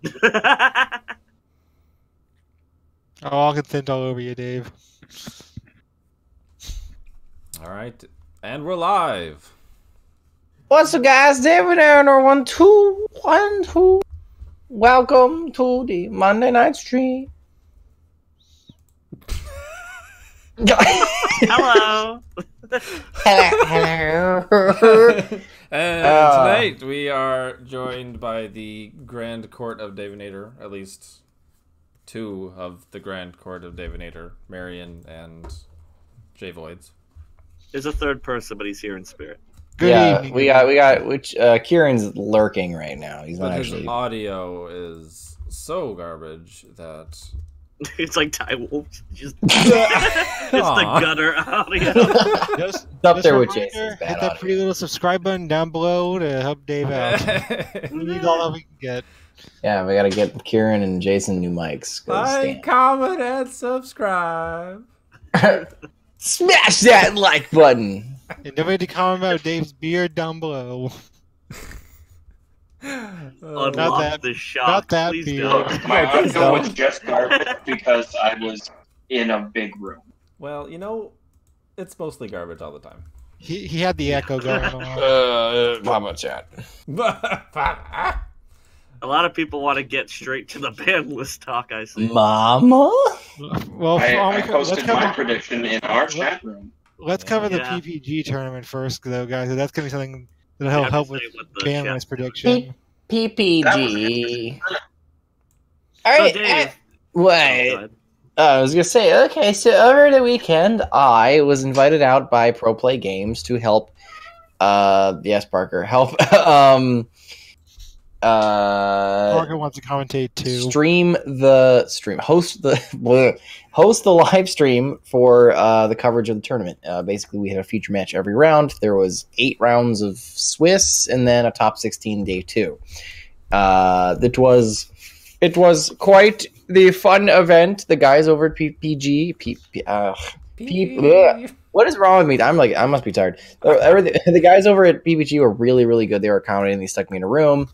it. I'll consent all over you, Dave. All right, and we're live. What's up, guys? David Aaron, 1-2-1-2. Welcome to the Monday night stream. Hello. Hello. And tonight we are joined by the Grand Court of Davinator, at least two of the Grand Court of Davinator, Marion and J Voids. There's a third person, but he's here in spirit. Good evening. we got which Kieran's lurking right now. He's not But actually. his audio is so garbage that It's like Ty Wolf's. Just it's the gutter audio. Just up there with reminder, Jason's bad hit that audio. pretty little subscribe button down below to help Dave out. We need all that we can get. Yeah, we gotta get Kieran and Jason new mics. 'Cause like, comment, and subscribe. Smash that like button. And don't forget to comment about Dave's beard down below. Unlock that- the shop. not that Please big. don't. My audio was just garbage because I was in a big room. Well, you know, it's mostly garbage all the time. He had the echo going on. How about that? A lot of people want to get straight to the Banlist talk, I see. Mama? Well, I let's posted my cover, prediction in our chat room. let's cover the Yeah. PPG tournament first, though, guys. That's going to be something that'll You help have to with say what the Banlist chat- prediction. PPG. So, Alright, Dave. wait. Go ahead. I was gonna say, okay, so over the weekend, I was invited out by Pro Play Games to help, yes, Parker, help, Parker wants to commentate too. host the live stream for the coverage of the tournament. Basically, we had a feature match every round. There was 8 rounds of Swiss and then a top 16 day 2. It was quite the fun event. The guys over at PPG, what is wrong with me? I must be tired. The guys over at PPG were really, really good. They were accommodating. They stuck me in a room.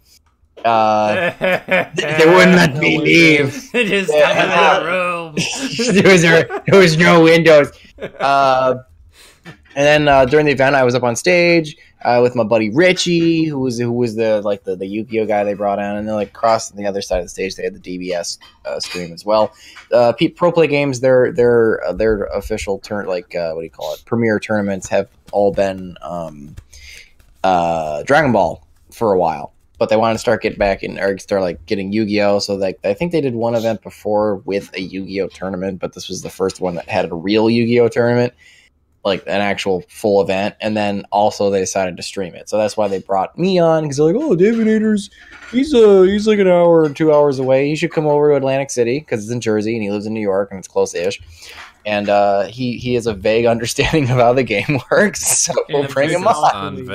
They wouldn't let me leave. Just come in the room. There was no windows. And then during the event, I was up on stage with my buddy Richie, who was the Yu-Gi-Oh guy they brought on, and then like across on the other side of the stage, they had the DBS stream as well. Pro Play Games, their official premier tournaments have all been Dragon Ball for a while. But they want to start getting Yu-Gi-Oh. So I think they did one event before with a Yu-Gi-Oh tournament, but this was the first one that had a real Yu-Gi-Oh tournament, like an actual full event. And then also they decided to stream it. So that's why they brought me on, because they're like, oh, Davinator's, he's like an hour or 2 hours away. He should come over to Atlantic City because it's in Jersey and he lives in New York and it's close-ish. And he has a vague understanding of how the game works, so we'll bring him on.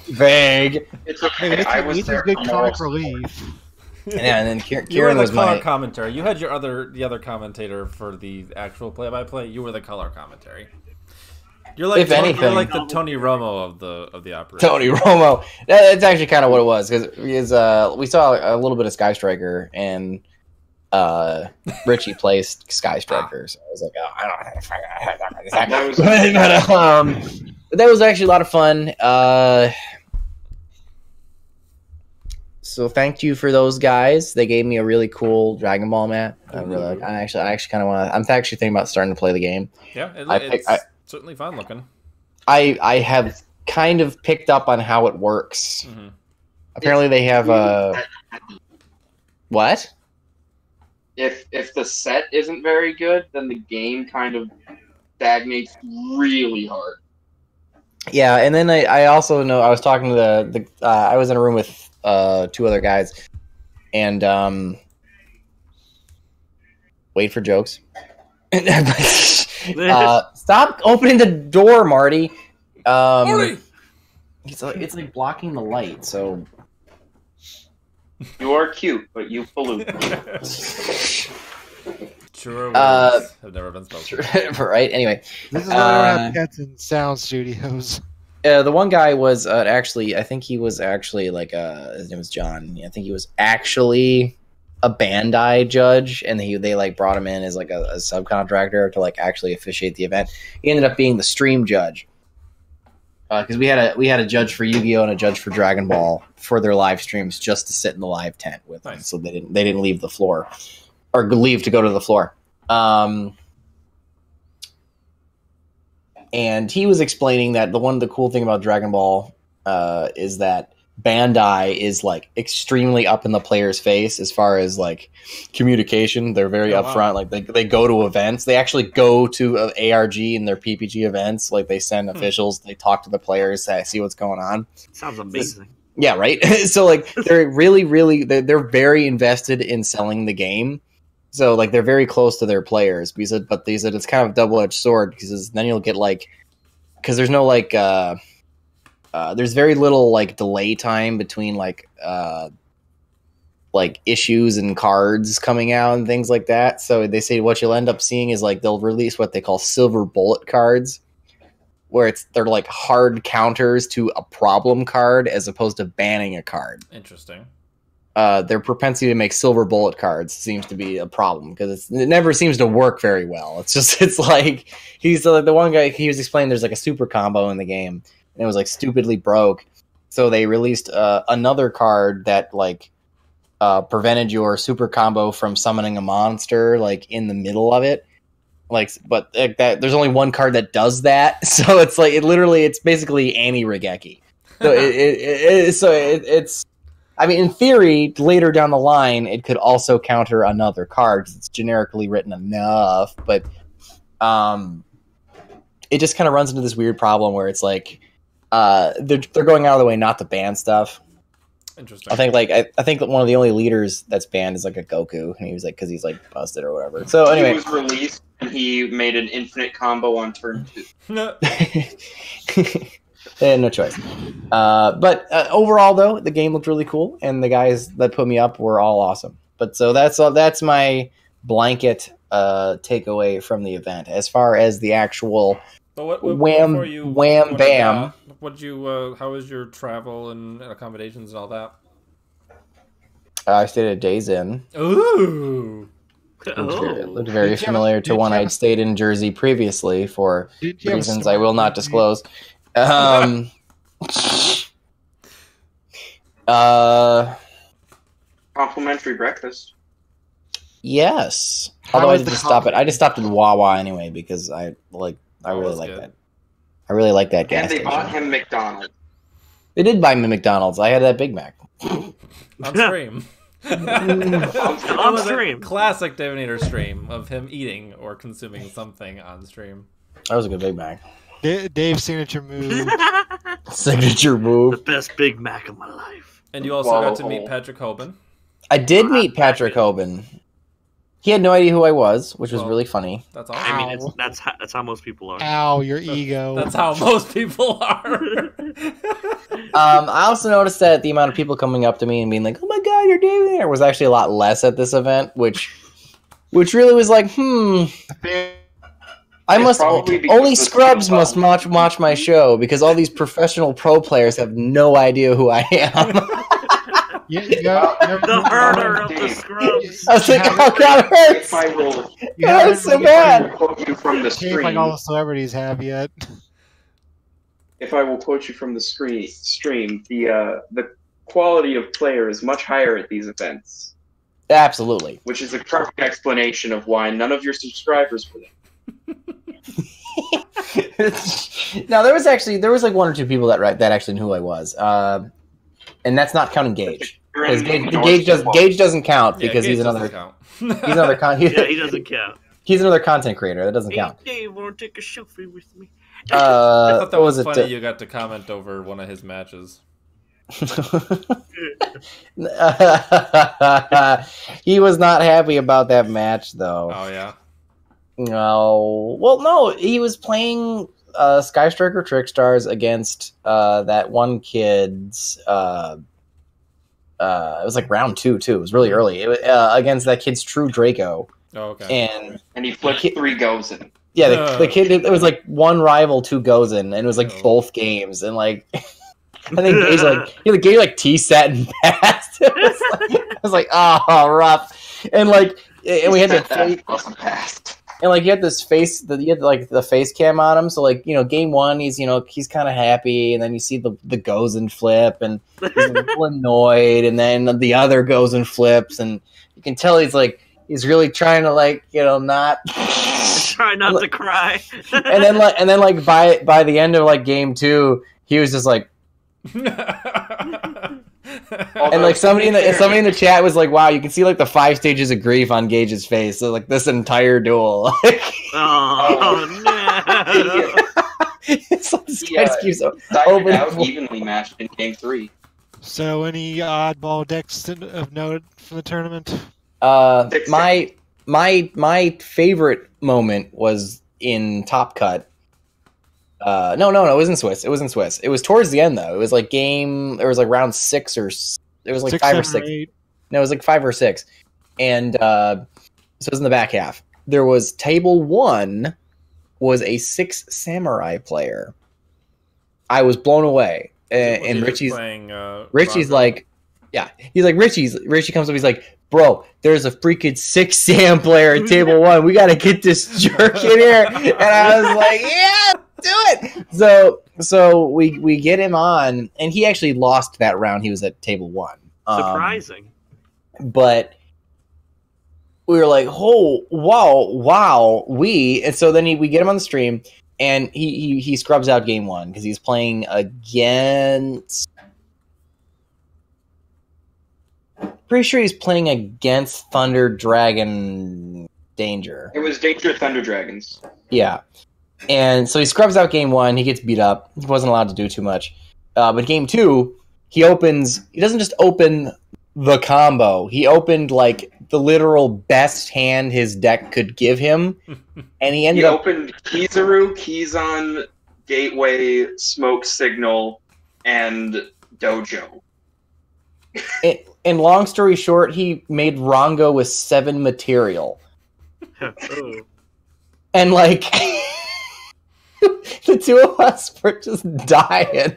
Vague. It's okay. I was It's there. a good for comic most. relief. Yeah, and then You were Kieran the was color my commentary. You had the other commentator for the actual play-by-play. You were the color commentary. You're like If anything- you're like the Tony Romo of the operation. Tony Romo. That's actually kind of what it was, because we saw a little bit of Sky Striker, and Richie plays Sky Striker, so I was like, oh, I don't know. But that was actually a lot of fun. So thank you for those guys. They gave me a really cool Dragon Ball mat. I actually kind of want to. I'm actually thinking about starting to play the game. Yeah, it's certainly fun looking. I have kind of picked up on how it works. Mm-hmm. Apparently, they have a what? If the set isn't very good, then the game kind of stagnates really hard. Yeah, and then I also know I was talking to I was in a room with 2 other guys, and wait for jokes. Stop opening the door, Marty. Marty! It's like blocking the light, so You are cute, but you pollute. Truer words have never been spoken. right? Anyway, This is why I don't have pets in sound studios. the one guy was actually, I think he was actually like his name was John. I think he was actually a Bandai judge, and they like brought him in as like a subcontractor to like actually officiate the event. He ended up being the stream judge because we had a judge for Yu-Gi-Oh and a judge for Dragon Ball for their live streams just to sit in the live tent with them, so they didn't leave the floor or leave to go to the floor. And he was explaining that the cool thing about Dragon Ball is that Bandai is like extremely up in the player's face as far as like communication. They're very upfront. Wow. Like they go to events. They actually go to ARG and their PPG events. Like they send officials. They talk to the players. See what's going on. Sounds amazing. Yeah, right. So like they're they're very invested in selling the game. So like they're very close to their players. But they said it's kind of a double-edged sword because then you'll get like because there's no like. There's very little like delay time between like issues and cards coming out and things like that. So they say what you'll end up seeing is like they'll release what they call silver bullet cards, where they're like hard counters to a problem card as opposed to banning a card. Interesting. Their propensity to make silver bullet cards seems to be a problem because it never seems to work very well. It's like he's the one guy he was explaining. There's like a super combo in the game. And it was like stupidly broke, so they released another card that like prevented your super combo from summoning a monster like in the middle of it. Like, but there's only one card that does that, so it's like it's basically anti-Regeki. So it's. I mean, in theory, later down the line, it could also counter another card because it's generically written enough, but it just kind of runs into this weird problem where it's like. They're going out of the way not to ban stuff. Interesting. I think I think one of the only leaders that's banned is like a Goku, and he was like because he's like busted or whatever. So anyway, he was released and he made an infinite combo on turn 2. They had no choice. But overall, though, the game looked really cool, and the guys that put me up were all awesome. But so that's my blanket takeaway from the event. As far as the actual. So wham, bam. How was your travel and accommodations and all that? I stayed at Days Inn. Ooh. It looked very familiar to one I'd stayed in Jersey previously for reasons I will not disclose. Complimentary breakfast. Yes. Although I just stopped at Wawa anyway because I really like that. I really like that gas station. And they bought him McDonald's. They did buy me McDonald's. I had that Big Mac. On stream. On stream. Classic Divinator stream of him eating or consuming something on stream. That was a good Big Mac. Dave's signature move. Signature move. The best Big Mac of my life. And you also got to meet Patrick Hoban. I did meet Patrick Hoban. He had no idea who I was, which was really funny. That's awesome. I mean, that's how most people are. Ow, your ego. That's how most people are. I also noticed that the amount of people coming up to me and being like, "Oh my god, you're David there," was actually a lot less at this event, which really was like, I must only scrubs must watch my show because all these professional pro players have no idea who I am. The murder of the scrubs. I was like, oh god, it hurts. God, it's so bad. From the stream, like all the celebrities have yet. If I will quote you from the stream, the quality of player is much higher at these events. Absolutely. Which is a perfect explanation of why none of your subscribers were there. Now there was like one or two people that actually knew who I was. And that's not counting Gage. Because Gage doesn't count because he's another he doesn't count. He's another content creator. That doesn't count. Hey, want to take a selfie with me? I thought that was funny. You got to comment over one of his matches. He was not happy about that match, though. Oh yeah. No. Well, no. He was playing Sky Striker Trickstars against that one kid's. It was like round 2 too. It was really early. It was, against that kid's True Draco. Oh, okay. And he flipped 3 Gozen. Yeah, the kid. It was like one rival, 2 Gozen, and it was like both games, and like I think Gage Gage like T-sat and passed. I was like, oh, rough. And like, and we had to wasn't passed. And like, you had this face, you had like the face cam on him. So like, game one, he's kind of happy, and then you see the goes and flip, and he's a little annoyed, and then the other goes and flips, and you can tell he's really trying to not try not to cry. and then by the end of like game two, he was just like. And like somebody in the chat was like, "Wow, you can see like the 5 stages of grief on Gage's face." So like this entire duel. Oh no! It's like this guy keeps started out evenly matched in game 3. So, any oddball decks of note from the tournament? My favorite moment was in Top Cut. No, it wasn't Swiss. It was towards the end though. It was like round 6 or it was like 6, 5 or 7, 6. or 8. No, it was like 5 or 6, and so it was in the back half. There was table 1 was a 6 samurai player. I was blown away, and Richie's playing, Richie's Rongo? like, yeah, he's like Richie comes up, he's like, bro, there's a freaking 6 Sam player at table 1. We got to get this jerk in here. And I was like, yeah, do it. So we get him on, and he actually lost that round. He was at table 1. Surprising. But we were like, oh, wow. And so then we get him on the stream, and he scrubs out game 1 because he's playing against... Pretty sure he's playing against Thunder Dragon Danger. It was Danger Thunder Dragons. Yeah. And so he scrubs out game 1. He gets beat up. He wasn't allowed to do too much. But game 2, he doesn't just open the combo. He opened like the literal best hand his deck could give him. And he opened Kizaru, Kizan, Gateway, Smoke Signal, and Dojo. And long story short, he made Rongo with 7 material. Oh. And like the two of us were just dying.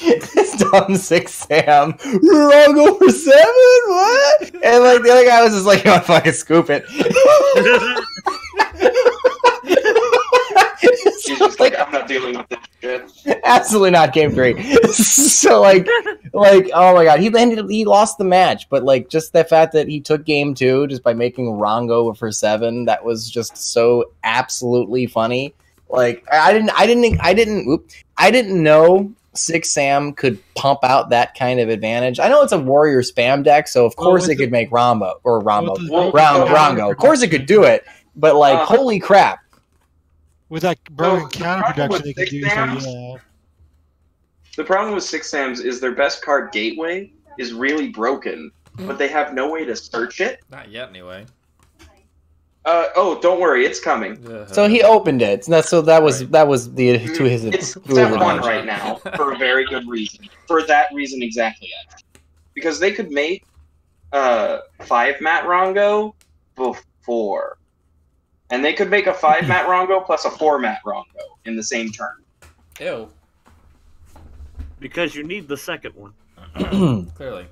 This dumb 6 Sam. Rongo for 7? What? And like the other guy was just like, you want to fucking scoop it. He's just like, I'm not dealing with this shit. Absolutely not game 3. So like oh my god, he lost the match, but like just the fact that he took game 2 just by making Rongo for 7, that was just so absolutely funny. Like I didn't know 6 Sam could pump out that kind of advantage. I know it's a warrior spam deck, so of course it could make Rongo. Of course it could do it, but like holy crap. With that broken counter production, they could Six do Sams? so, yeah. The problem with 6 Sams is their best card, Gateway, is really broken, but they have no way to search it. Not yet, anyway. Don't worry, it's coming. So he opened it. So that was the to his. It's to his step 1 advantage. right now for a very good reason. For that reason exactly, actually. Because they could make 5 Mat Rongo before. And they could make a 5 Mat Rongo plus a 4 Mat Rongo in the same turn. Ew. Because you need the second one. Clearly.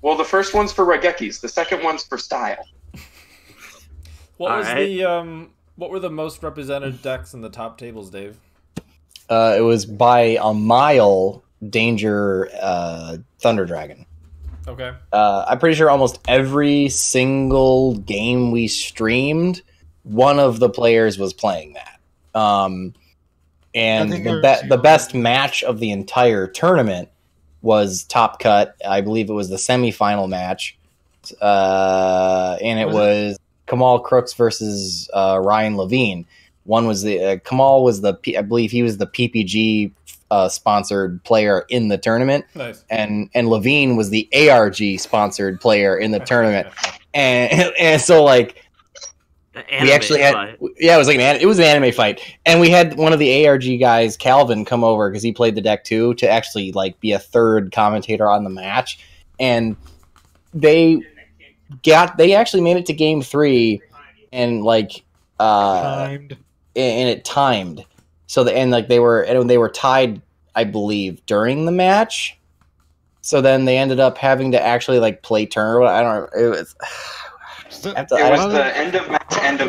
Well, the first one's for Regekis, the second one's for style. What were the most represented decks in the top tables, Dave? It was by a mile. Danger Thunder Dragon. Okay. I'm pretty sure almost every single game we streamed, one of the players was playing that. And the best match of the entire tournament was Top Cut. I believe it was the semifinal match. And it was Kamal Crooks versus Ryan Levine. One was Kamal was I believe he was the PPG sponsored player in the tournament. Nice. And Levine was the ARG sponsored player in the tournament. And so like we actually had fight. Yeah, it was an anime fight. And we had one of the ARG guys, Calvin, come over because he played the deck too, to actually like be a third commentator on the match. And they actually made it to game 3 and like Timed. and it timed. So they were tied. I believe, during the match. So then they ended up having to actually like play turn. I don't know. It was. It was the end of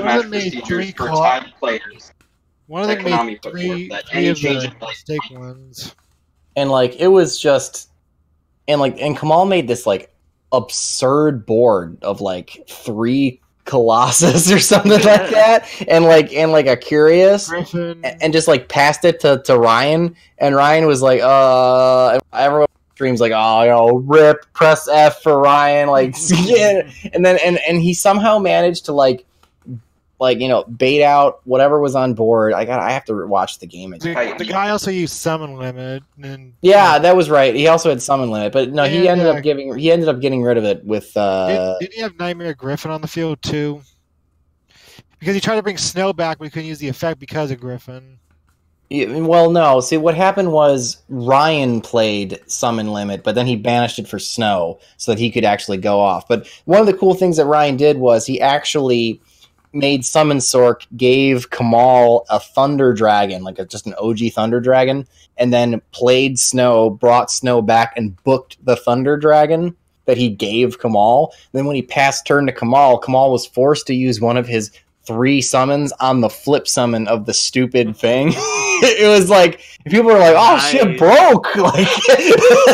match procedures for tied players. One of them made three of the mistake ones. And like it was just, and Kamal made this like absurd board of like 3 Colossus or something like that, and like a Curious, and just like passed it to Ryan, and Ryan was like, everyone streams like, oh, rip, press F for Ryan, like, and then and he somehow managed to like bait out whatever was on board. I have to watch the game again. The guy also used summon limit, and that was right. He also had summon limit, but no, he ended up getting rid of it with. Didn't he have Nightmare Griffin on the field too? Because he tried to bring Snow back, but he couldn't use the effect because of Griffin. Yeah, well, no. See, what happened was Ryan played summon limit, but then he banished it for Snow so that he could actually go off. But one of the cool things that Ryan did was he actually made Summon Sork, gave Kamal a Thunder Dragon, like just an OG Thunder Dragon, and then played Snow, brought Snow back, and booked the Thunder Dragon that he gave Kamal. Then when he passed turn to Kamal was forced to use one of his 3 summons on the flip summon of the stupid thing. It was like, people were like, oh, shit broke! Like,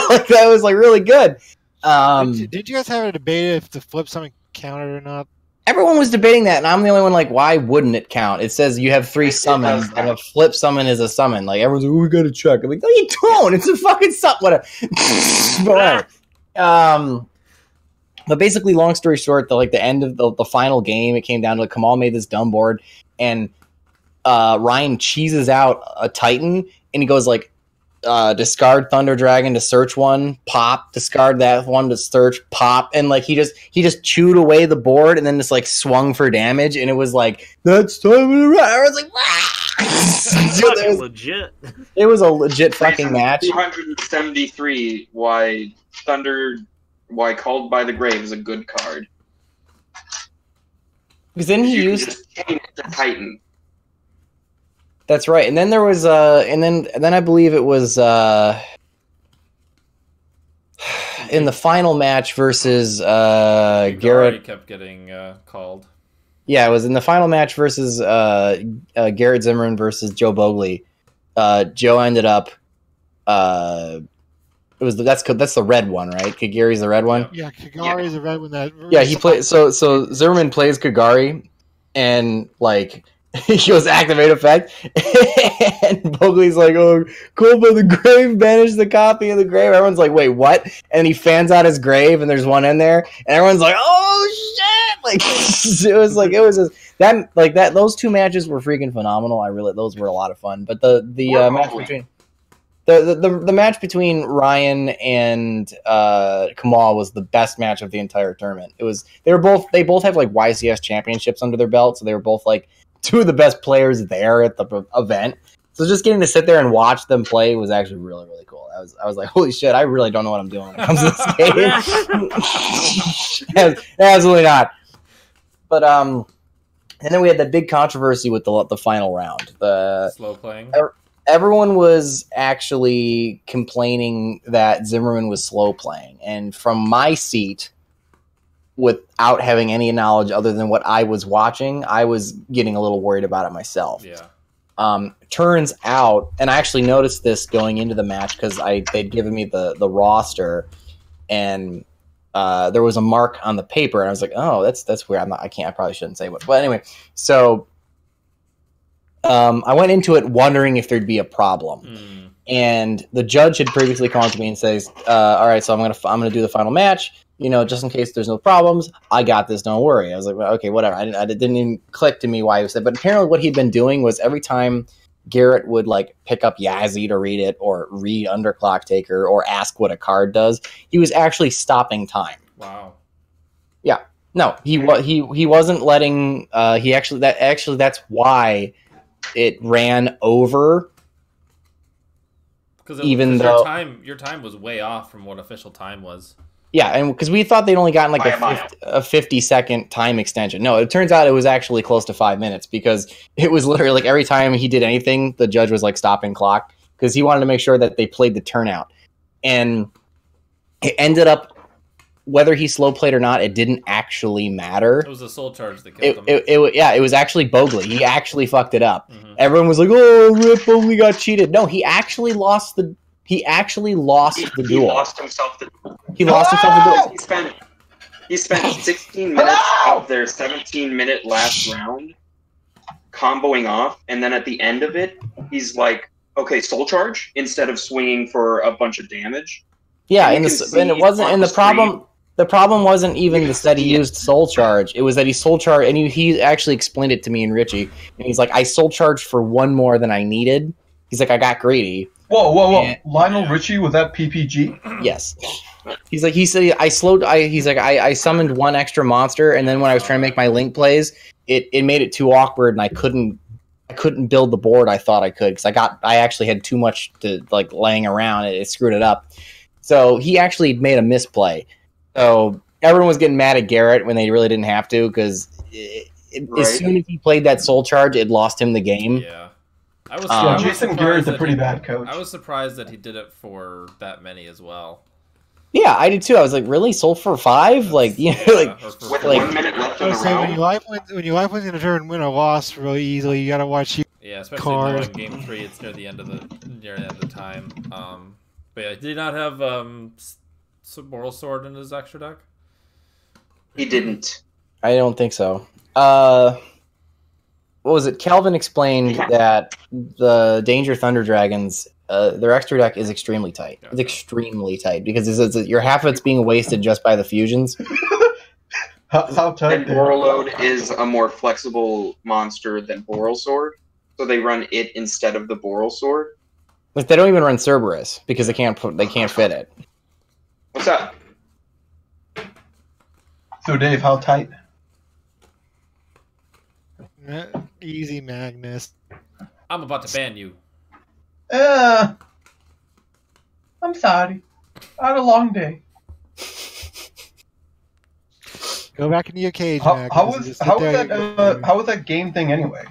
like that was like really good. Did you guys have a debate if the flip summon counted or not? Everyone was debating that, and I'm the only one like, why wouldn't it count? It says you have 3 summons, and a flip summon is a summon. Like, everyone's like, we gotta check. I'm like, no, you don't! It's a fucking summon! Whatever. But basically, long story short, the end of the final game, it came down to like, Kamal made this dumb board, and Ryan cheeses out a Titan, and he goes like, discard Thunder Dragon to search one, pop, discard that one to search, pop, and like he just chewed away the board and then just like swung for damage, and it was like, that's time of the round. I was like, wow. Legit. It was a legit fucking match. 273 why Called by the Grave is a good card. Because then he used just change it to Titan. That's right, and then there was and then I believe it was in the final match versus Garrett kept getting called. Yeah, it was in the final match versus Garrett Zimmerman versus Joe Bogley. Joe ended up that's the red one, right? Kagari's the red one. Yeah, Kagari's the red one. He played. So Zimmerman plays Kagari, and like. He goes activate effect, and Bogley's like, "Oh, cool, but the grave banished the copy of the grave." Everyone's like, "Wait, what?" And he fans out his grave, and there's one in there, and everyone's like, "Oh shit!" Like it was just that. Those 2 matches were freaking phenomenal. Those were a lot of fun. But the match between the match between Ryan and Kamal was the best match of the entire tournament. They both have like YCS championships under their belt, so they were both like 2 of the best players there at the event. So just getting to sit there and watch them play was actually really, really cool. I was like, holy shit, I really don't know what I'm doing when it comes to this game. Absolutely not. But and then we had that big controversy with the final round. The slow playing. Everyone was actually complaining that Zimmerman was slow playing, and from my seat, without having any knowledge other than what I was watching, I was getting a little worried about it myself. Yeah. Turns out, and I actually noticed this going into the match because they'd given me the roster, and there was a mark on the paper, and I was like, "Oh, that's weird." I probably shouldn't say what. But anyway, so I went into it wondering if there'd be a problem, and the judge had previously called to me and says, "All right, so I'm gonna do the final match. You know, just in case there's no problems, I got this, don't worry." I was like, well, okay, whatever. I didn't even click to me why he was that. But apparently what he'd been doing was every time Garrett would like pick up Yazzie to read it or read Underclock Taker or ask what a card does, he was actually stopping time. Wow. Yeah. No, he wasn't letting that's why it ran over. Because your time was way off from what official time was. Yeah, and because we thought they'd only gotten like a 50-second time extension. No, it turns out it was actually close to 5 minutes because it was literally like every time he did anything, the judge was like stopping clock. because he wanted to make sure that they played the turnout. And it ended up, whether he slow played or not, it didn't actually matter. It was a soul charge that killed him. It was actually Bogley. He actually fucked it up. Mm-hmm. Everyone was like, "Oh, Rip Bogley got cheated." No, he actually lost the. He actually lost the duel. He lost himself the duel. He lost himself the duel. He spent 16 minutes of their 17-minute last round comboing off, and then at the end of it, he's like, "Okay, soul charge," instead of swinging for a bunch of damage. Yeah, and it wasn't. And the problem wasn't even that he used soul charge. It was that he soul charged, and he actually explained it to me and Richie. And he's like, "I soul charged for one more than I needed." He's like, "I got greedy." Whoa! And Lionel Richie was that PPG? Yes. He's like, he said, I summoned one extra monster, and then when I was trying to make my link plays, it made it too awkward, and I couldn't build the board I thought I could because I actually had too much to like laying around. It screwed it up. So he actually made a misplay. So everyone was getting mad at Garrett when they really didn't have to because as soon as he played that soul charge, it lost him the game. Yeah. I Jason Garrett's a pretty bad coach. I was surprised that he did it for that many as well. Yeah, I did too. I was like, really? Sold for 5? Like, you know, like with 1 minute left in the round. When your life wins in a turn, win or loss really easily. You gotta watch. Yeah, especially now in game 3, it's near the end of the time. But yeah, did he not have Moral Sword in his extra deck? He didn't. I don't think so. What was it? Calvin explained that the Danger Thunder Dragons, their extra deck is extremely tight. It's extremely tight because your half of it's being wasted just by the fusions. How tight? And Borreload is a more flexible monster than Boral Sword, so they run it instead of the Boral Sword. But they don't even run Cerberus because they can't fit it. What's up? So Dave, how tight? Easy, Magnus. I'm about to ban you. I'm sorry. I had a long day. Go back into your cage, Magnus. How was that game thing anyway?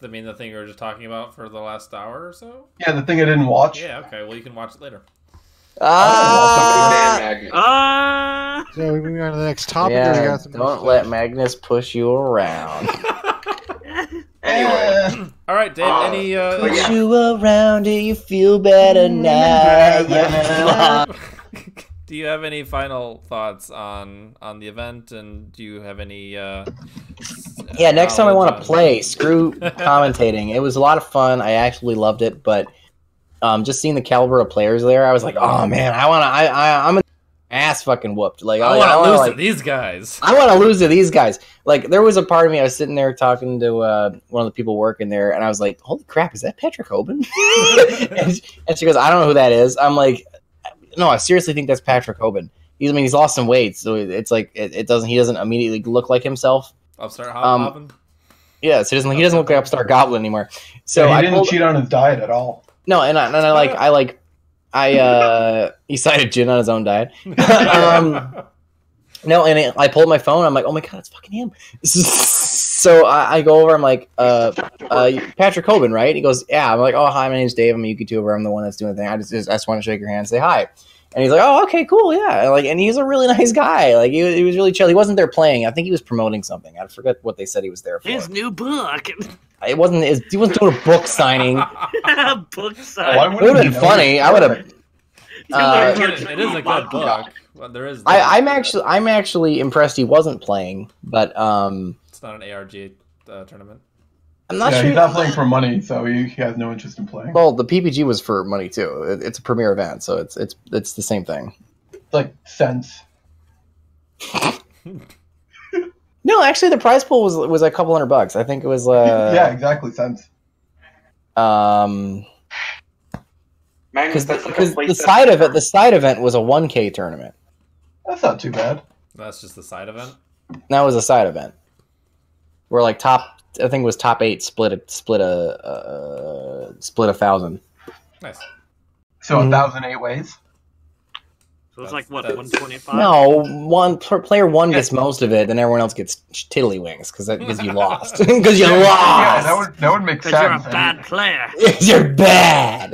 I mean, the thing you were just talking about for the last hour or so? Yeah, the thing I didn't watch. Yeah, okay. Well, you can watch it later. So we're moving on to the next topic. Yeah, don't let Magnus push you around. Anyway. All right, Dave, any... Push you around, do you feel better now? Do you have any final thoughts on the event, and do you have any... yeah, next time I want to play, screw commentating. It was a lot of fun. I actually loved it, but just seeing the caliber of players there, I was like, oh man, I'm an ass fucking whooped. Like I want to lose to these guys. I want to lose to these guys. Like there was a part of me, I was sitting there talking to one of the people working there, and I was like, holy crap, is that Patrick Hoban? and she goes, I don't know who that is. I'm like, no, I seriously think that's Patrick Hoban. He's lost some weight, so it's like he doesn't immediately look like himself. Upstart Goblin. Yeah, so he doesn't look like Upstart Goblin anymore. So yeah, he didn't cheat on his diet at all. No, he cited gin on his own diet. No, and I pulled my phone. I'm like, oh my god, it's fucking him. So I go over. I'm like, Patrick Hoban, right? He goes, yeah. I'm like, oh hi, my name's Dave. I'm a YouTuber. I'm the one that's doing the thing. I just want to shake your hand and say hi. And he's like, oh, okay, cool, yeah. And he's a really nice guy. Like he was really chill. He wasn't there playing. I think he was promoting something. I forget what they said he was there for. His new book. He wasn't doing a book signing. Book signing. It would have been funny. I would have. It is a good book. Well, there is. I'm actually impressed he wasn't playing, but it's not an ARG tournament. I'm not sure. He's not playing for money, so he has no interest in playing. Well, the PPG was for money too. It's a premier event, so it's the same thing. It's like cents. No, actually, the prize pool was a couple $100. I think it was. Yeah, exactly, cents. Because the side event was a 1K tournament. That's not too bad. That's just the side event. That was a side event. Where like I think it was top 8 split 1,000. Nice. So 1,008 ways. So it's like, what, That's- 125? No, player one gets most of it, then everyone else gets tiddlywinks because you lost. Because you lost. Yeah, that would make sense. Because you're a bad player. You're bad.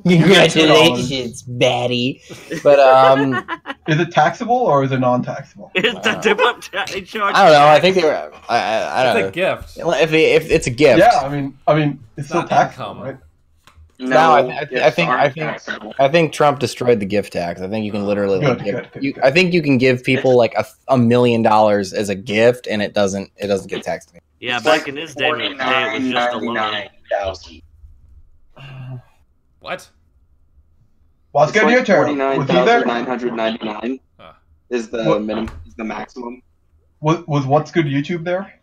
Congratulations, baddie. But Is it taxable or is it non-taxable? They charge I don't know. I think they were. I don't It's know. a gift. If it's a gift. Yeah, I mean, it's still not taxable, income. right? No, I gifts think- aren't I think- taxable. I think Trump destroyed the gift tax. I think you can literally like Good, good, you, good. I think you can give people like $1 million as a gift, and it doesn't get taxed. Yeah, It's back like in his day, it was just a loan. $49,000. What? Well, it's good your turn. Was he there? $49,999 Ah. is the What? minimum, is the maximum. Was What's Good YouTube there?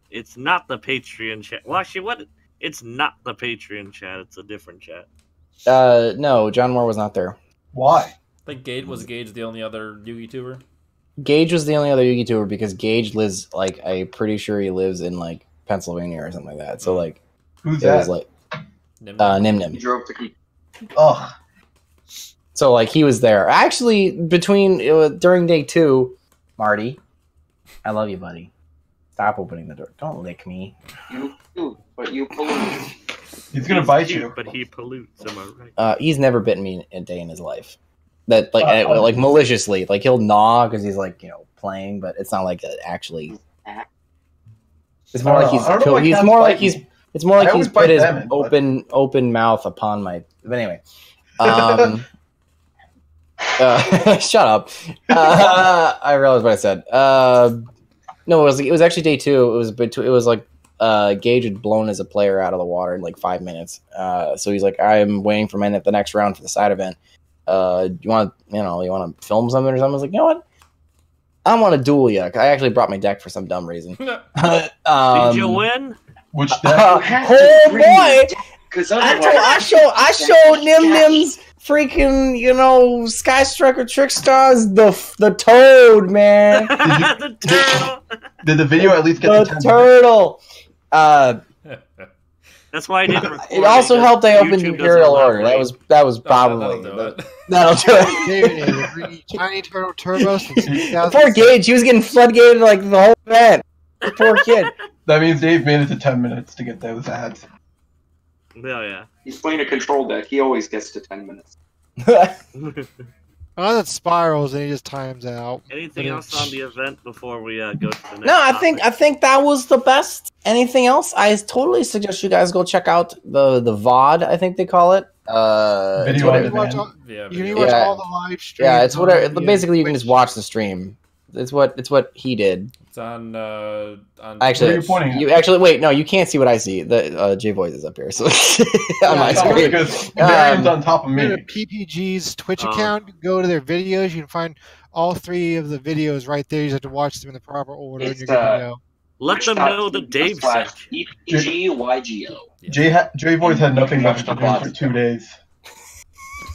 It's not the Patreon chat. Well, actually, what? It's not the Patreon chat. It's a different chat. No, John Moore was not there. Why? I think Gage the only other YouTuber. Gage was the only other YouTuber because Gage lives like I'm pretty sure he lives in like Pennsylvania or something like that. So like Who's it that? was like Nimrod. He Nim. drove to keep. Ugh. So like he was there. Actually, during day 2, Marty, I love you, buddy. Stop opening the door. Don't lick me. You too, but you pollute. He's gonna He's bite cute, you. but he pollutes. Am I right? He's never bitten me a day in his life. That like maliciously, like he'll gnaw because he's like playing, but it's not like actually. It's more like he's. I don't know why He's cats more bite like he's. me. It's more like I he's always bite put his them, but- open mouth upon my. But anyway, shut up. I realized what I said. No, it was actually day 2. It was like Gage had blown as a player out of the water in like 5 minutes. So he's like, I'm waiting for the next round for the side event. You want to film something or something? I was like, you know what? I want to duel you. I actually brought my deck for some dumb reason. Did you win? Which Oh deck? boy! Because I showed Nim's freaking Sky Striker Trickstars the toad, man. The turtle. Did the video at least get The to 10 turtle. That's why I didn't record. It also because helped I opened YouTube Imperial doesn't Order. allow That was probably that'll do it. David, Tiny Turtle Turbo since 2000. Poor Gage, he was getting floodgated like the whole event. Poor kid. That means Dave made it to 10 minutes to get those ads. Oh yeah. he's playing a control deck. He always gets to 10 minutes. Oh, that spirals and he just times out. Anything else on the event before we go to the next No, I topic? think that was the best. Anything else? I totally suggest you guys go check out the VOD. I think they call it. Video on You can watch demand. all, Yeah, you can video. watch Yeah. all the live streams. Yeah, it's whatever. on the, Basically, you can Twitch. just watch the stream. It's what he did. It's on Actually, Where are you pointing at? you actually wait. No, you can't see what I see. The J voice is up here, so on my Yeah, No, screen. because Marian's on top of Go to me. PPG's Twitch Oh. account, go to their videos. You can find all 3 of the videos right there. You just have to watch them in the proper order, and It's, you're good to go. Let them know that Dave sent you. EPGYGO. J Boys had nothing better to do for 2 days.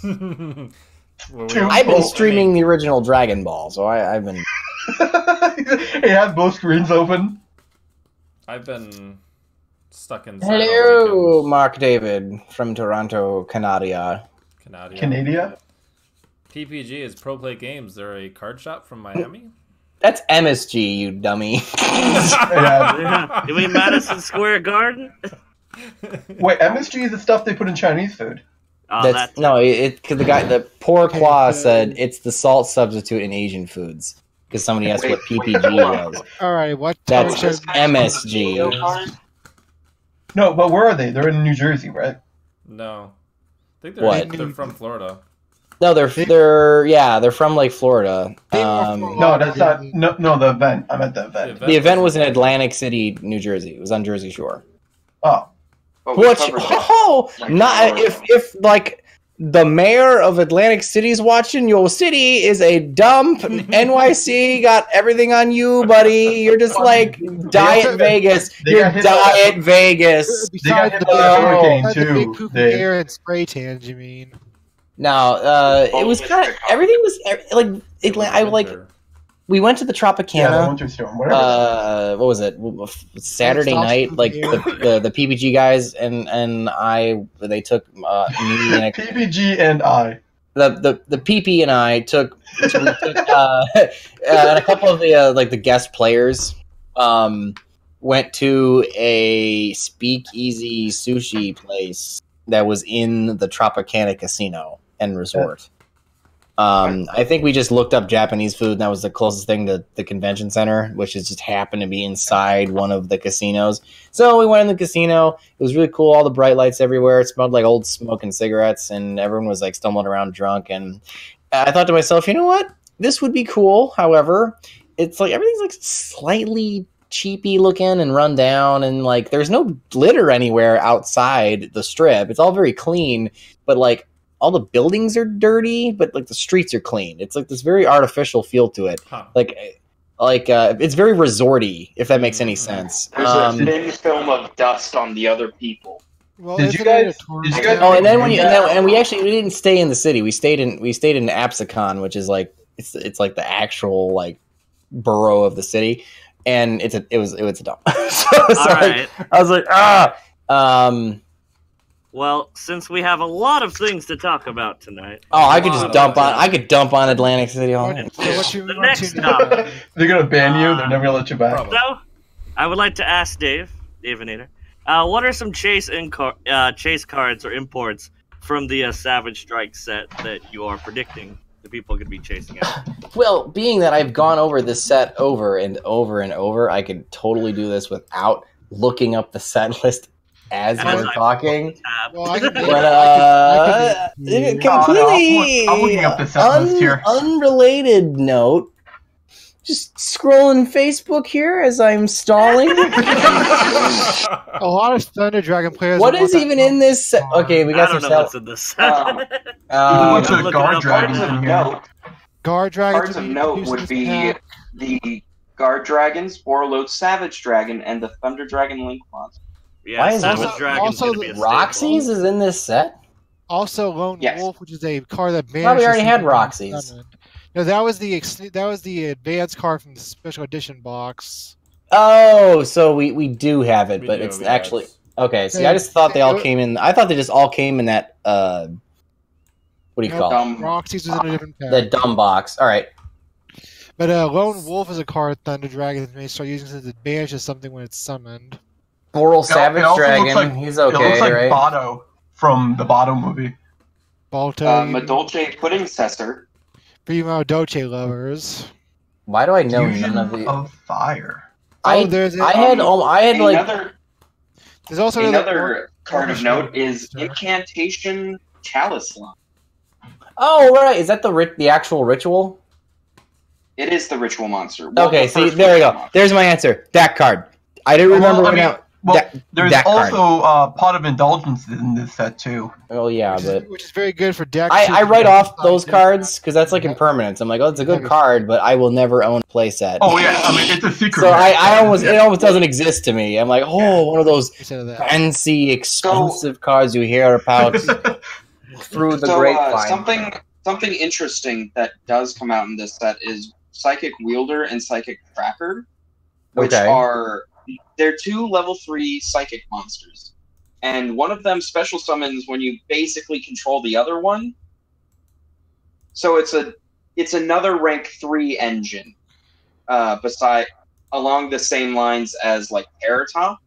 I've been streaming the original Dragon Ball, so I've been. He has both screens open. I've been stuck in. Hello, Mark David from Toronto, Canada. Canada? PPG is Pro Play Games. They're a card shop from Miami. That's MSG, you dummy. Yeah. Yeah. You mean Madison Square Garden? Wait, MSG is the stuff they put in Chinese food. Oh, That's no, because the poor Qua said it's the salt substitute in Asian foods because somebody asked what PPG was. All right, what? That's Twitch- MSG. No, but where are they? They're in New Jersey, right? No, I think they're What? they're from Florida. No, they're from like Florida. No, that's not. No, the event. I meant the event. The event was in Atlantic City, New Jersey. It was on Jersey Shore. Oh, But we What? covered that. Oh, Like, not if like the mayor of Atlantic City's watching. Your city is a dump. NYC got everything on you, buddy. You're just like Diet Vegas. They You're got hit Diet Vegas. They got Besides hit the, by a hurricane, besides the too, big poopy Dave. hair and spray tans, you mean? No, it was kind of everything was like we went to the yeah, the Tropicana. winter storm. Whatever. What was it? Saturday Sauce night, poopy like hair. the PPG guys and they took me and PPG and I. the PP and I took and a couple of the guest players went to a speakeasy sushi place that was in the Tropicana Casino and Resort. I think we just looked up Japanese food, and that was the closest thing to the convention center, which is just happened to be inside one of the casinos. So we went in the casino. It was really cool. All the bright lights everywhere. It smelled like old smoking cigarettes, and everyone was like stumbling around drunk. And I thought to myself, you know what? This would be cool. However, it's like everything's like slightly cheapy looking and run down, and like there's no glitter anywhere outside the strip. It's all very clean, but like all the buildings are dirty, but like the streets are clean. It's like this very artificial feel to it. Huh. Like it's very resorty, if that makes any sense. There's a thin film of dust on the other people. Well, Did you guys? Oh, and then we didn't stay in the city. We stayed in Absecon, which is like it's like the actual like borough of the city, and it was a dump. I was like, Well, since we have a lot of things to talk about tonight. Oh, I could just dump on Atlantic City all night. The next topic. They're gonna ban you. They're never gonna let you back. So, I would like to ask Daveinator, what are some chase cards or imports from the Savage Strike set that you are predicting the people could be chasing out? Well, being that I've gone over this set over and over and over, I could totally do this without looking up the set list as we're talking. Well, I could completely I'm looking up the set list here. Unrelated note. Just scrolling Facebook here as I'm stalling. a lot of Thunder Dragon players. What is even in this set? Okay, we got some I don't know what's in this set. a bunch of guard dragons in here. Guard Dragons. Cards of note would be the Guard Dragons, Warlord Savage Dragon, and the Thunder Dragon Link monster. Yeah, Why is Savage Dragon's also gonna be a Roxy's is in this set? Also, Lone Yes. Wolf, which is a card that banishes. Thought we already had something Roxy's. summoned. No, that was the advanced card from the special edition box. Oh, so we do have it, but it's We actually have- okay. See, I just thought they all came in. I thought they just all came in that what do you call it? Roxy's was in a different pack. The dumb box. All right. But Lone Wolf is a card Thunder Dragon may start using since it banishes something when it's summoned. Boral Savage It also Dragon. looks like- He's It okay, looks like right? Bato from the Bato movie. Balto, Madolce Pudding Cessor. Primo Dolce lovers. Why do I know Fusion none of the? of Fire. I there's had like There's also Another card of note is Incantation Chalice Line. oh right, is that the actual ritual? It is the ritual monster. Well, Okay, the see first there we ritual go. monster. There's my answer. That card. I didn't remember Well, right now. Well, That- there's that card. also Pot of Indulgence in this set too. Oh yeah, but which is very good for decks. I write off those cards because that's like impermanence. I'm like, oh, it's a good card, but I will never own a playset. Oh yeah, I mean it's a secret. So it almost doesn't exist to me. I'm like, oh, one of those Instead of that. fancy, expensive cards you hear about through the grapevine. Something interesting that does come out in this set is Psychic Wielder and Psychic Tracker, which they're two level 3 psychic monsters. And one of them special summons when you basically control the other one. So it's another rank 3 engine. Along the same lines as like Terratop,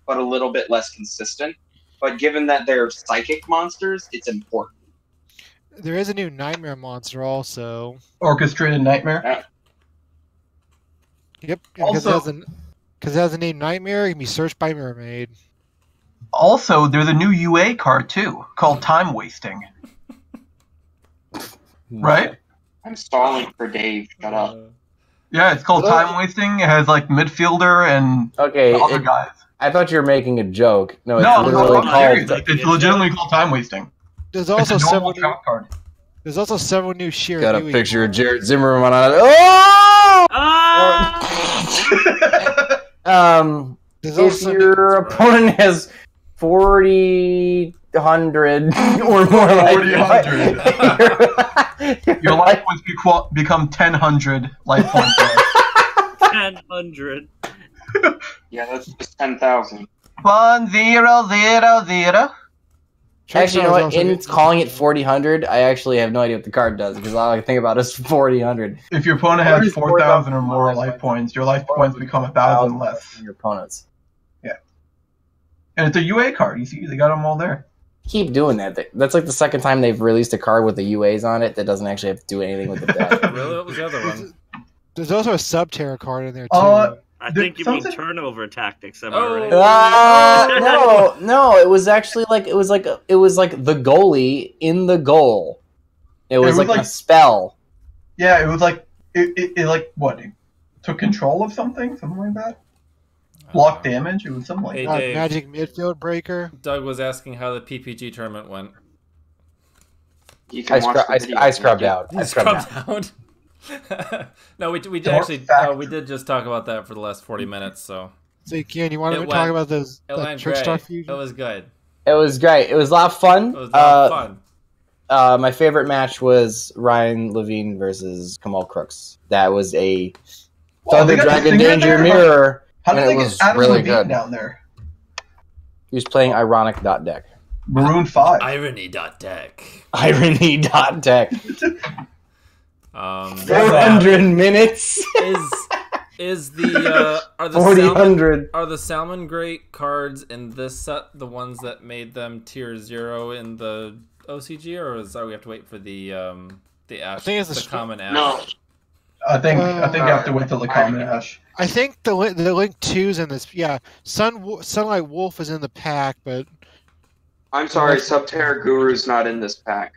but a little bit less consistent. But given that they're psychic monsters, it's important. There is a new Nightmare monster also. Orchestrated Nightmare. Yep. Because it has a name Nightmare, it can be searched by Mermaid. Also, there's a new UA card too called Time Wasting. Right? I'm stalling for Dave. Shut up. Yeah, it's called Time Wasting. It has like midfielder and other guys. I thought you were making a joke. No, it's No, literally I'm serious. called. It's legitimately called Time Wasting. There's also It's a normal several new, trap card. there's also several new sheer Got a Nui picture of cards. Jared Zimmerman on it. Oh! There's If also your opponent has 4,000 or more life 4,000. Your life points become 1,000 life points. 1,000. Yeah, that's just 10,000. 1000. Actually, you know Trickstar what? is also In good. calling it 4000, I actually have no idea what the card does because all I can think about is 4000. If your opponent has 4,000 or more life points, your life points become 1,000 less. Than your opponent's. And it's a UA card. You see, they got them all there. Keep doing that. That's like the second time they've released a card with the UAs on it that doesn't actually have to do anything with the deck. Really? What was the other one? There's also a Subterra card in there too. I think you mean something- turnover tactics. Am Oh. I right? No. It was actually like it was like the goalie in the goal. It was like a spell. Yeah, it was like it like what? It took control of something like that. Block damage. It was something like Hey, that. Dave. Magic midfield breaker. Doug was asking how the PPG tournament went. You can watch the video. I scrubbed out. I scrubbed out. out. No, we did More actually. fact. We did just talk about that for the last 40 minutes. So So Ken, you want It to talk went- about those it went Trickstar great. fusion? It was good. It was great. It was a lot of fun. It was a lot of fun. My favorite match was Ryan Levine versus Kamal Crooks. That was a Well, they Thunder got Dragon the singer Danger there? Mirror. How did and they it get was Adam really Levine good. down there? He was playing Ironic Dot Deck. Maroon 5. Irony.deck. Irony Dot Deck. 400 minutes. Is the are the 400. Are the Salmon Great cards in this set the ones that made them tier 0 in the OCG, or we have to wait for the ash? think it's the common ash. No. I think you have to wait till the common ash. I think the Link 2's in this. Yeah, Sunlight Wolf is in the pack, but I'm sorry, Subterra Guru's not in this pack.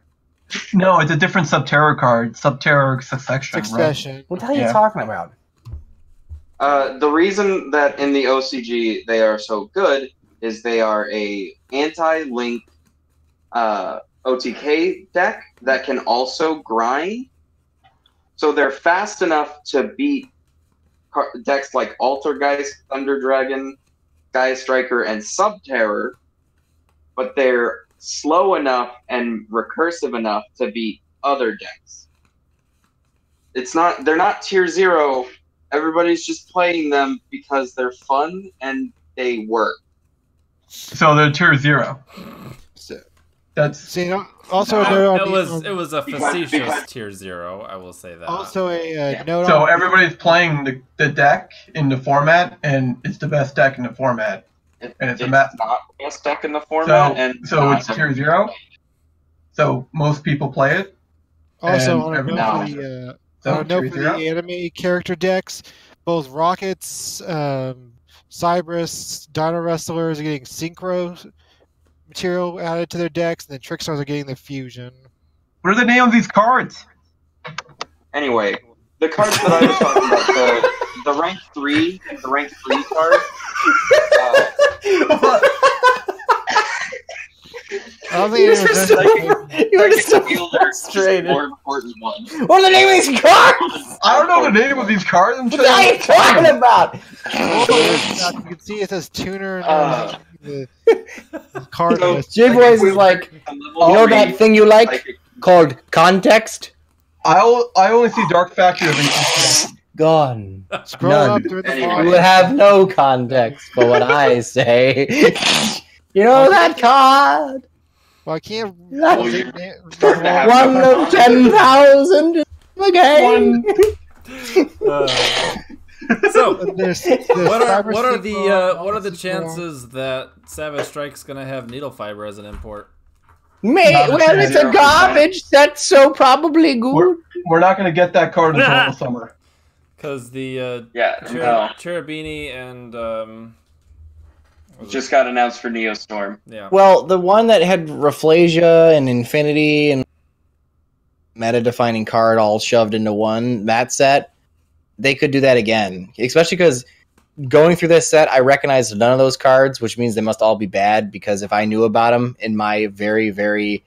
No, it's a different Subterra card. Subterra Succession. Right? Succession. What the hell are you Yeah. talking about? The reason that in the OCG they are so good is they are a anti-link OTK deck that can also grind. So they're fast enough to beat decks like Altergeist, Thunder Dragon, Sky Striker, and Subterror, but they're slow enough and recursive enough to beat other decks. They're not tier 0. Everybody's just playing them because they're fun and they work. So they're tier 0. That's See, also a note on It was a facetious because- tier 0. I will say that. also a note so on everybody's playing the deck in the format, and it's the best deck in the format. And it's a not map. the best deck in the format. So it's tier 0. So most people play it. also and on a every- note for the So on a note tier for 0. the anime character decks. Both Rockets, Cybris, Dino Wrestlers are getting synchro material added to their decks, and then Trickstars are getting the fusion. What are the name of these cards? Anyway, the cards that I was talking about, the rank 3 card. I don't think anyone's You were just so Fielder is the frustrated. more important one. What are the name of these cards? I don't know the name of these cards. I'm What are you talking about? You can see it says tuner and the card So- list. J-Boys is like, The you level know 3 that thing you like psychic- called context? I only see Dark Factory of Inquisition. Gone. Scroll None. up to the Anyway. You bottom. would have no context for what I say. You know that card? Well, I can't. Well, you're starting to have One of 10,000 in the game. So, There's what are Cyber the Synchro, chances that Savage Strike's gonna have needle fiber as an import? Mate, Not a well, it's a 0%. garbage set, so probably good. We're not going to get that card until the summer. Because the Yeah, no. Cherubini and Just got announced for Neostorm. yeah. Well, the one that had Rafflesia and Infinity and meta-defining card all shoved into one, that set, they could do that again. Especially because going through this set, I recognized none of those cards, which means they must all be bad, because if I knew about them in my very, very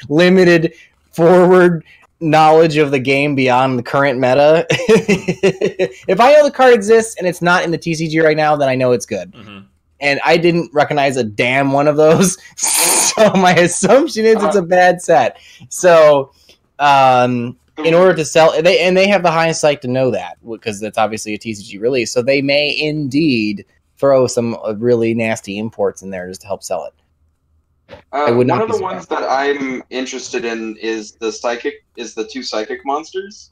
limited forward knowledge of the game beyond the current meta, if I know the card exists and it's not in the TCG right now, then I know it's good. Mm-hmm. And I didn't recognize a damn one of those, so my assumption is it's a bad set. So, in order to sell, they have the hindsight to know that, because that's obviously a TCG release. So they may indeed throw some really nasty imports in there just to help sell it. would One not of be the surprised. ones that I'm interested in is the 2 psychic monsters.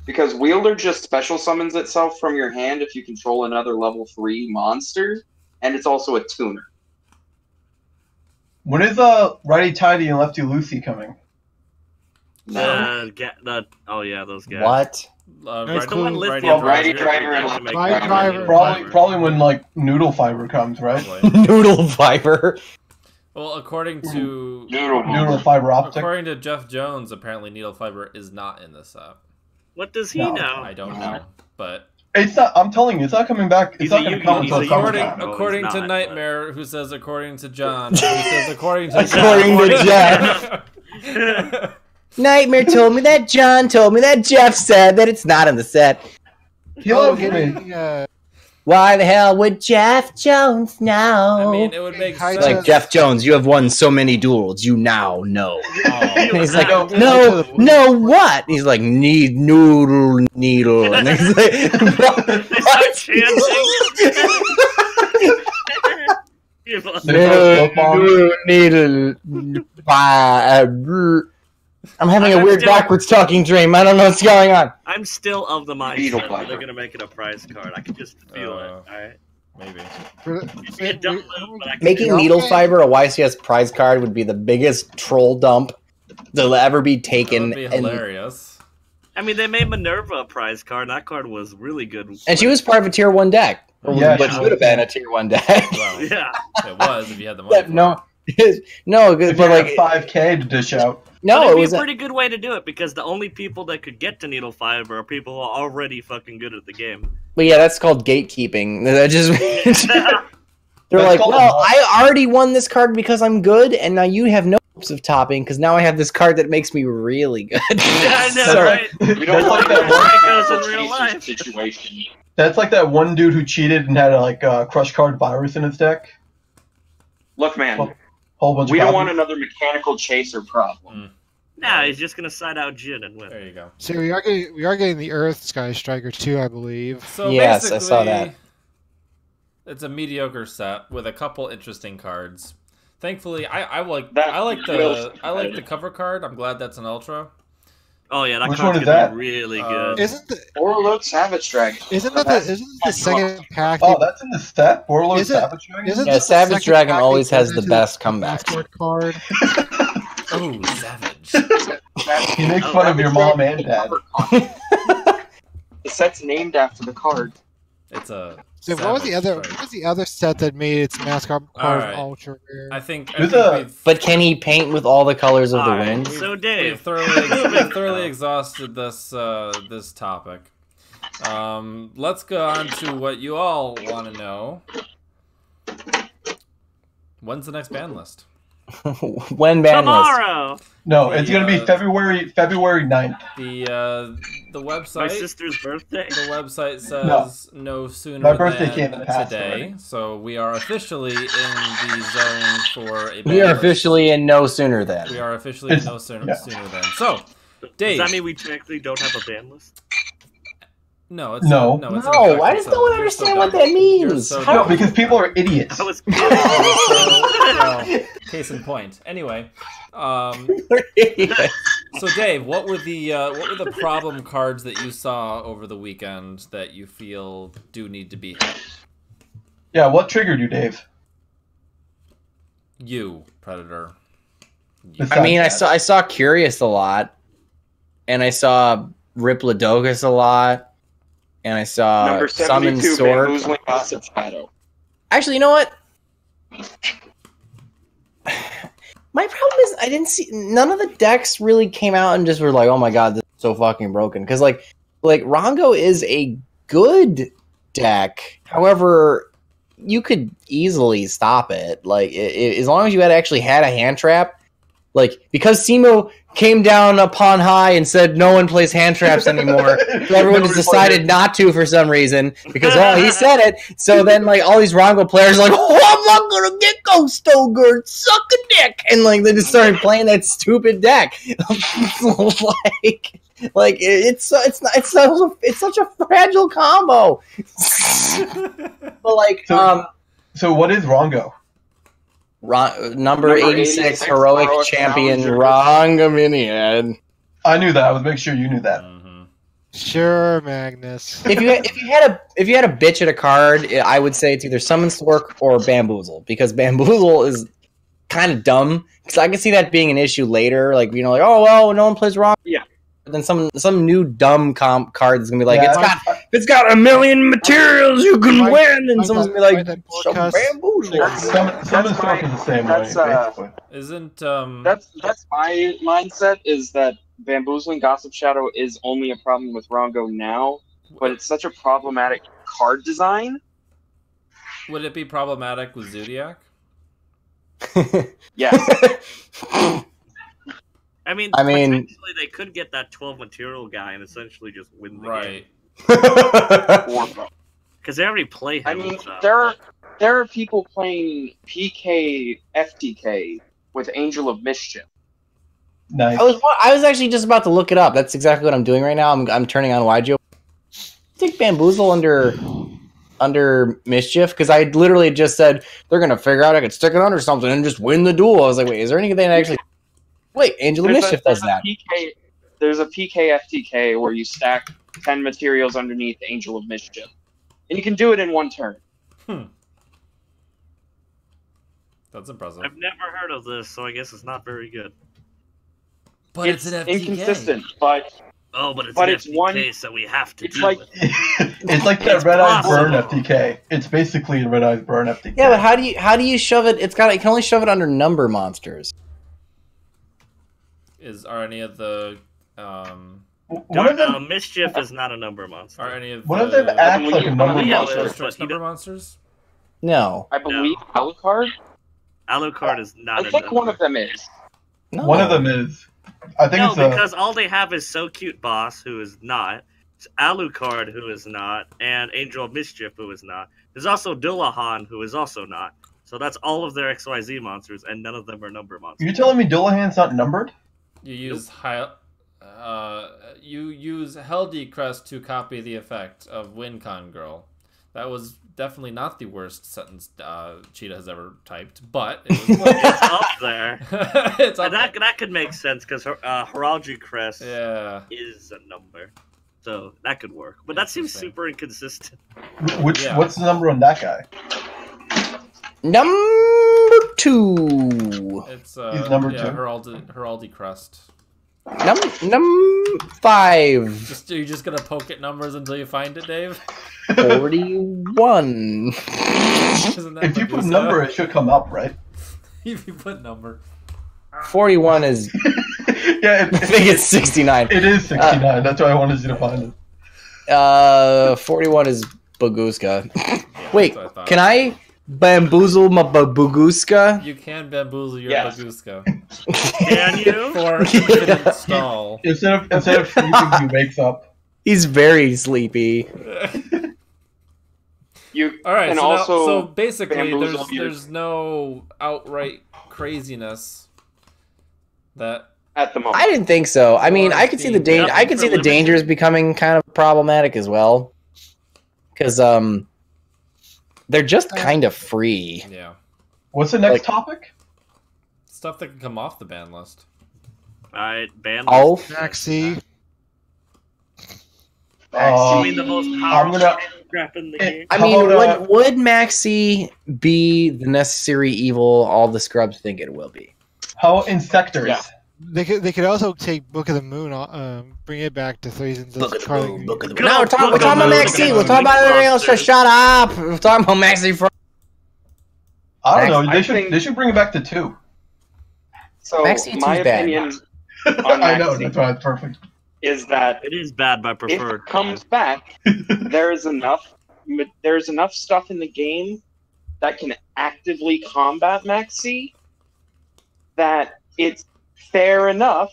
Because Wielder just special summons itself from your hand if you control another level 3 monster, and it's also a tuner. When is Righty Tighty and Lefty Lucy coming? No. Oh yeah, those guys. What? Nice The one clue. listed Well, for Righty us, Driver we and have to make Righty Righty Driver. Driver. Probably when like Noodle Fiber comes, right? Probably. Noodle fiber. Well, according to Noodle Fiber Optic. according to Jeff Jones, apparently needle fiber is not in this set. What does he No. know? I don't know, but It's not. I'm telling you, it's not coming back. It's He's not a going to Yugi- come he's until a it comes Yugi- back. No, according he's to not, Nightmare, who says according to John, who says according to According to Jeff. Nightmare told me that. John told me that. Jeff said that it's not in the set. He Oh, loves me. getting, Why the hell would Jeff Jones know? I mean, it would make Hi, sense. like, Jeff Jones, you have won so many duels. You now know. And he's like, No. no, what? He's like, need noodle needle. And he's like, They start what? chanting. Noodle needle. I'm having a weird backwards talking dream. I don't know what's going on. I'm still of the Beetle mindset that Fiber. they're gonna make it a prize card. I can just feel it. All right. Maybe. It don't move, but I can Making feel it. needle fiber a YCS prize card would be the biggest troll dump that'll ever be That taken. would be And hilarious. I mean, they made Minerva a prize card. And that card was really good. she was part of a tier 1 deck. Yeah, But she should have been a tier 1 deck. Well, Yeah. it was if you had the money. But no. No, If but you like, have 5K to dish out. But no, it'd it be was a pretty good way to do it because the only people that could get to needle fiber are people who are already fucking good at the game. But yeah, that's called gatekeeping. That just they're That's like, called well, a- I already won this card because I'm good, and now you have no hopes of topping because now I have this card that makes me really good. I know, So- right? We don't That's like like that that one- goes in real life. situation. That's like that one dude who cheated and had a crush card virus in his deck. Look, man, Whole bunch we of don't want copies. another mechanical chaser problem. Nah, he's just gonna side out Jin and win. There you go. So we are getting the Earth Sky Striker too, I believe. So Yes, I basically, saw that. It's a mediocre set with a couple interesting cards. Thankfully, I like That I like feels the cover card. I'm glad that's an ultra. Oh yeah, that Which card's one is gonna that? be really good. Isn't the Warlord Savage Dragon. isn't that the second pack? Oh, that's in the set? Warlord Is it- Savage Dragon? Isn't Yeah, this the Savage second Dragon pack always they has turned the into best the comebacks. passport card? Oh, savage! He makes Oh, fun of Savage your mom Dragon and dad. cover card. The set's named after the card. It's a. So what was the other? savage What was the other set that made its mascot card Alright. ultra rare? I think There's a- we've, But can he paint with all the colors of the Alright. wind? we've, So, we've Dave. thoroughly exhausted this this topic. Let's go on to what you all want to know. When's the next ban list? When ban list? Tomorrow, No, it's going to be The, February 9th. The my website. sister's birthday. The website says no sooner My birthday than came and passed today, already. so we are officially in the zone for a. We ban are list. officially in no sooner than. We are officially in It's- no sooner, yeah. sooner than. So, Does Dave. that mean we technically don't have a ban list? No, it's No. no. It's No, in effect, why it's does no one you're understand so what dumb. that means? You're so How- No, dumb. because people are idiots. I was Well, case in point. Anyway, so Dave, what were the problem cards that you saw over the weekend that you feel do need to be hit? Yeah, what triggered you, Dave? You, Predator. The I mean, sad I saw Curious a lot, and I saw Riplodocus a lot, and I saw Number Summon 72, Sword. Bamboozling Gossip Shadow. Actually, you know what? My problem is I didn't see none of the decks really came out and just were like, "Oh my god, this is so fucking broken." Because like Rongo is a good deck. However, you could easily stop it. Like as long as you actually had a hand trap. Like, because Simo came down upon high and said no one plays hand traps anymore, so everyone just decided not to for some reason, because, oh, he said it, so then, like, all these Rongo players are like, oh, I'm not gonna get Ghost Ogre, suck a dick, and, like, they just started playing that stupid deck. like, it's such a fragile combo. But, like, So what is Rongo? Number 86 heroic champion Rongaminiad. I knew that. I was making sure you knew that. Sure, Magnus. If you had a bitch at a card, I would say it's either Summon Stork or Bamboozle, because Bamboozle is kind of dumb. Because I can see that being an issue later, like oh well, no one plays wrong. Yeah. But then some new dumb card is gonna be like, it's got a million materials you can win, and someone's gonna be like, Bamboozle. Summon Stork is the same way, basically. Isn't That's my mindset, is that Bamboozling Gossip Shadow is only a problem with Rongo now, but it's such a problematic card design. would it be problematic with Zodiac? Yeah. I mean, potentially they could get that 12 material guy and essentially just win the game. Because they already play him. I mean, so. there are people playing PK FTK with Angel of Mischief. Nice. I was actually just about to look it up. That's exactly what I'm doing right now. I'm turning on Wajo. Take Bamboozle under Mischief, because I literally just said they're gonna figure out I could stick it under something and just win the duel. I was like, wait, is there anything that actually? Wait, Angel of Mischief does that. There's a PK FTK where you stack 10 materials underneath Angel of Mischief, and you can do it in one turn. That's impressive. I've never heard of this, so I guess it's not very good. But it's an FTK. Inconsistent, but it's an FTK, so we have to do it. It's like that Red Eyes Burn FTK. It's basically a Red Eyes Burn FTK. Yeah, but how do you shove it? It can only shove it under number monsters. Are any of the Mischief is not a number monster. Are any of one of them acts like a number monster? Number monsters? No. I believe Alucard. Alucard is not. I think one of them is. No. One of them is. I think it's because all they have is So Cute Boss, who is not. It's Alucard, who is not, and Angel of Mischief, who is not. There's also Dullahan, who is also not. So that's all of their XYZ monsters, and none of them are number monsters. You're telling me Dullahan's not numbered? You use you use Heldy Crest to copy the effect of WinCon Girl. That was definitely not the worst sentence Cheetah has ever typed, but it was it's up there. It's up there. That could make sense because Heraldry Crest is a number, so that could work. But that seems super inconsistent. What's the number on that guy? Number 2. It's he's number 2. Heraldry Crest. Number 5. Are you just gonna poke at numbers until you find it, Dave? 41. If you put number, it should come up, right? If you put number. 41 is. Yeah, I think it's 69. It is 69. That's why I wanted you to find it. 41 is Baguska. Wait, can I bamboozle my Baguska? You can bamboozle your Baguska. Can you? For infinite stall. Instead of sleeping, he wakes up. He's very sleepy. All right, so basically, there's no outright craziness that at the moment. I didn't think so. I mean, I could see the danger. I could see the dangers becoming kind of problematic as well, because they're just kind of free. Yeah. What's the next topic? Stuff that can come off the ban list. Alright, ban list. Maxi. I mean, the most powerful crap in the game. I mean, would Maxi be the necessary evil all the scrubs think it will be? How Insectors? Yeah. They could also take Book of the Moon, bring it back to Threesons. Book of the Moon. No, we're talking about Maxi. We'll talk about everything else. Just shut up. We're talking about Maxi for. I don't know. They should bring it back to 2. So my opinion on Maxi, I know, that's why it's perfect. Is that it is bad by preferred. If it comes back, there's enough stuff in the game that can actively combat Maxi that it's fair enough,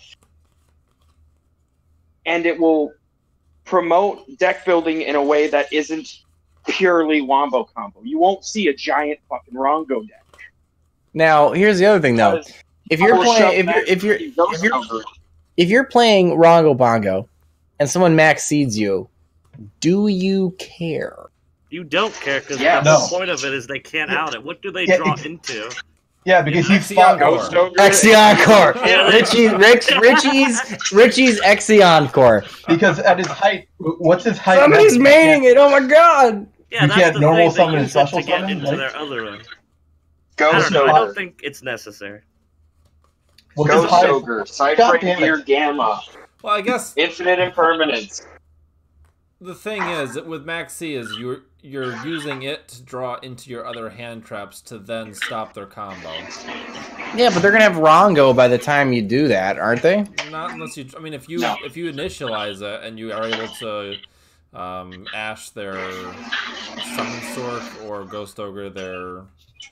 and it will promote deck building in a way that isn't purely wombo combo. You won't see a giant fucking Rongo deck. Now, here's the other thing, though. If you're playing Rongo Bongo and someone max seeds you, do you care? You don't care because the whole point of it is they can't out it. What do they draw into? Yeah, because Yeah, he's fought Ghost Ogre. Exion Core. Yeah. Richie's Exion Core. because at his height, what's his height? Somebody's now? maining it. Oh my god. Yeah, You that's can't the normal thing. summon They and use it special to get summon, into right? their other one. I Ghost don't know. I Ogre. don't think it's necessary. What's his Ghost height? Ogre. God Cypher damn it. Gear Gamma. Well, I guess Infinite Impermanence. the thing is that with Max C is you're using it to draw into your other hand traps to then stop their combo. Yeah, but they're gonna have Rongo by the time you do that, aren't they? Not unless you. I mean, if you No. initialize it and you are able to Ash their Summon Sork or Ghost Ogre their.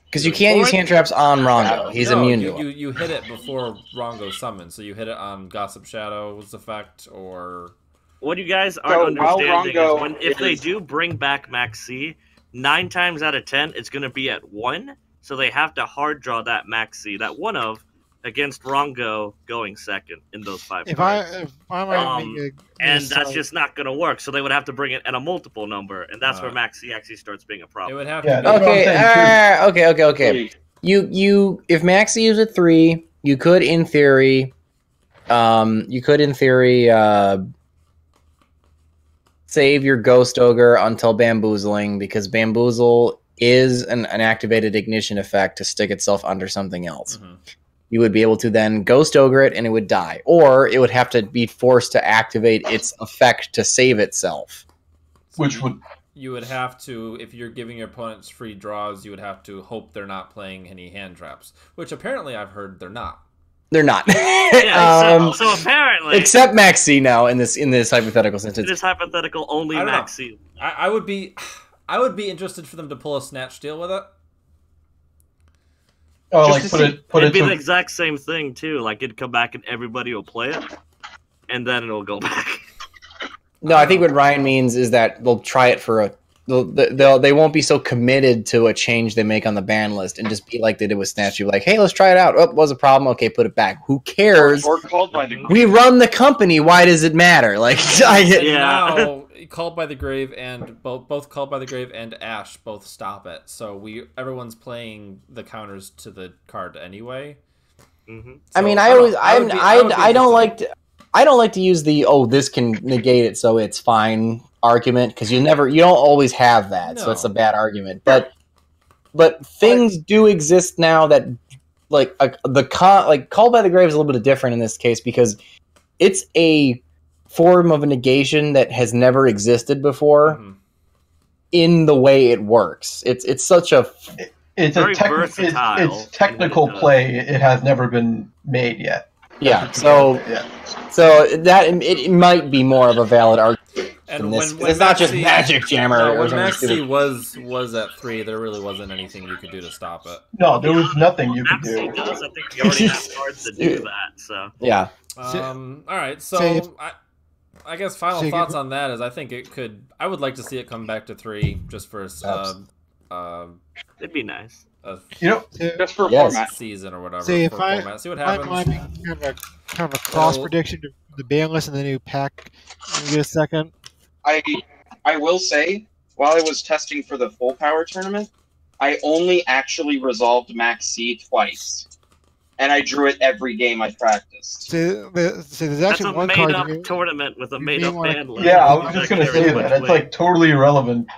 Because you can't use hand traps on Rongo. He's No, immune to them. you hit it before Rongo summons, so you hit it on Gossip Shadow's effect or. What you guys So, aren't while understanding Rongo is if they is- do bring back Max C, 9 times out of 10 it's going to be at 1, so they have to hard draw that Max C, that one of, against Rongo going second in those 5 If cards. I'm And that's just not going to work, so they would have to bring it at a multiple number, and that's where Uh, Max C actually starts being a It problem. would have Yeah, to be. that's what I'm saying, too. Okay. You if Maxi is a 3, you could in theory save your Ghost Ogre until Bamboozling, because Bamboozle is an activated ignition effect to stick itself under something else. Mhm. You would be able to then Ghost Ogre it and it would die. Or it would have to be forced to activate its effect to save itself. Which would You would have to, if you're giving your opponents free draws, you would have to hope they're not playing any hand traps, which apparently I've heard they're not. They're not. Yeah, so apparently, Except Maxi now in this hypothetical it sentence. is hypothetical only I don't know. Max C. I would be interested for them to pull a snatch deal with it. oh, Just like to put see- it put It'd it be the to exact same thing too. Like it'd come back and everybody will play it, and then it'll go back. No, I think what Ryan means is that they'll try it for a. They won't be so committed to a change they make on the ban list and just be like they did with Snatch. You like, hey, let's try it out. Oh, was a problem. Okay, put it back. Who cares? Or called by the We run the company. Why does it matter? Like, Yeah. Now, Called by the Grave and both Called by the Grave and Ash both stop it. So everyone's playing the counters to the card anyway. Mm-hmm. I mean, So, I don't like to use the this can negate it, so it's fine argument, because you don't always have that, so No. it's a bad argument. But things do exist now that Called by the Grave is a little bit different in this case because it's a form of a negation that has never existed before Mhm. in the way it works. It's such a it's Very a versatile it's technical in what it does. play. It has never been made yet. yeah. So Yeah. that it might be more of a valid argument. And This, when it's not just Maxi- Magic Jammer No, or when something Maxi stupid. was at 3, there really wasn't anything you could do to stop it. No, there was nothing you could Max C do. does. I think you already have cards to do that. So Yeah. All right, so Say if- I guess final So you thoughts could- on that is I think it could. I would like to see it come back to 3 just for it'd be nice. a You know, just for Yes. format. season or whatever. See, if for I- format. See what I'm happens. kind of a cross prediction to the ban list and the new pack. Give me a second. I will say, while I was testing for the full power tournament, I only actually resolved Max C twice, and I drew it every game I practiced. See, there's That's actually a one card. made-up tournament with a you made-up may wanna- band list. yeah, I was just gonna say that. It's like totally irrelevant.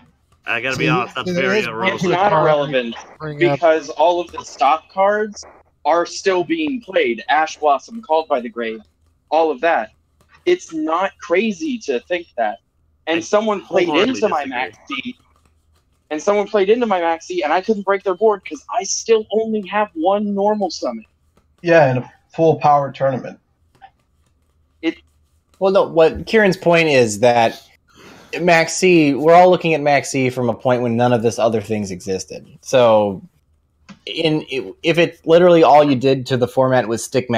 I gotta See, be honest, that's there very is one irrelevant. It's not irrelevant Bring up. because all of the stock cards are still being played. Ash Blossom, Called by the Grave, all of that. It's not crazy to think that. And I someone played wholeheartedly into my disagree. Maxi, and I couldn't break their board because I still only have one normal summon. Yeah, in a full power tournament. Well, no. What Kieran's point is that Maxi, we're all looking at Maxi from a point when none of this other things existed. So, if it literally all you did to the format was dump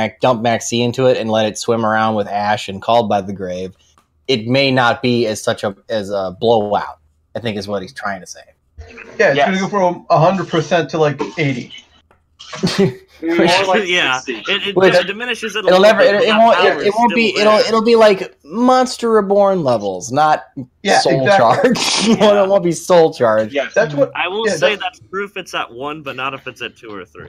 Maxi into it and let it swim around with Ash and Called by the Grave, it may not be as a blowout. I think is what he's trying to say. Yeah, it's Yes. gonna go from 100% to like 80. More like Yeah, 60. it diminishes it. A It'll little never. bit, It but won't. that power It is won't be. still there. It'll be like Monster Reborn levels, not Yeah, Soul exactly. Charge. It won't be Soul Charge. Yes. That's what. I will Yeah, say that's- that's true if it's at 1, but not if it's at 2 or 3.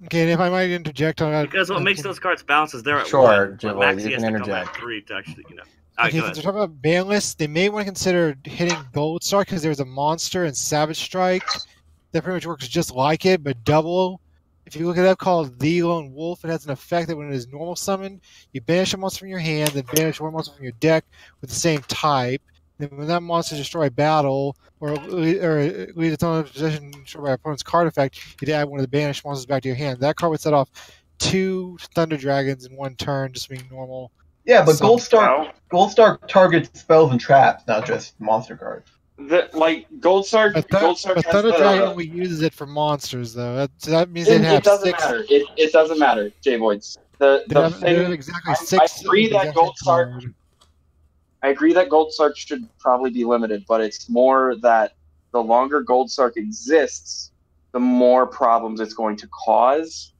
Okay, and if I might interject on that. Because what makes those cards bounce is they're at Sure, 1. Jim, But Maxi you has can to come at interject. 3 to actually, Okay, go since ahead. we're talking about Banlist, they may want to consider hitting Gold Star because there's a monster in Savage Strike that pretty much works just like it, but double. If you look it up, called The Lone Wolf, it has an effect that when it is normal summoned, you banish a monster from your hand, then banish one monster from your deck with the same type. Then when that monster destroys battle or leaves its own possession destroyed by opponent's card effect, you'd add one of the banished monsters back to your hand. That card would set off 2 Thunder Dragons in 1 turn, just being normal. Yeah, but So- Gold Star targets spells and traps, not just monster cards. Gold Star. But, Gold Star has Thunder Dragon the. only uses it for monsters, though. That means they'd It have doesn't 6. matter. It doesn't matter, J Voids. They'd The have thing. exactly I 6. agree that exact Gold Star- card. I agree that Gold Sark should probably be limited, but it's more that the longer Gold Sark exists, the more problems it's going to cause,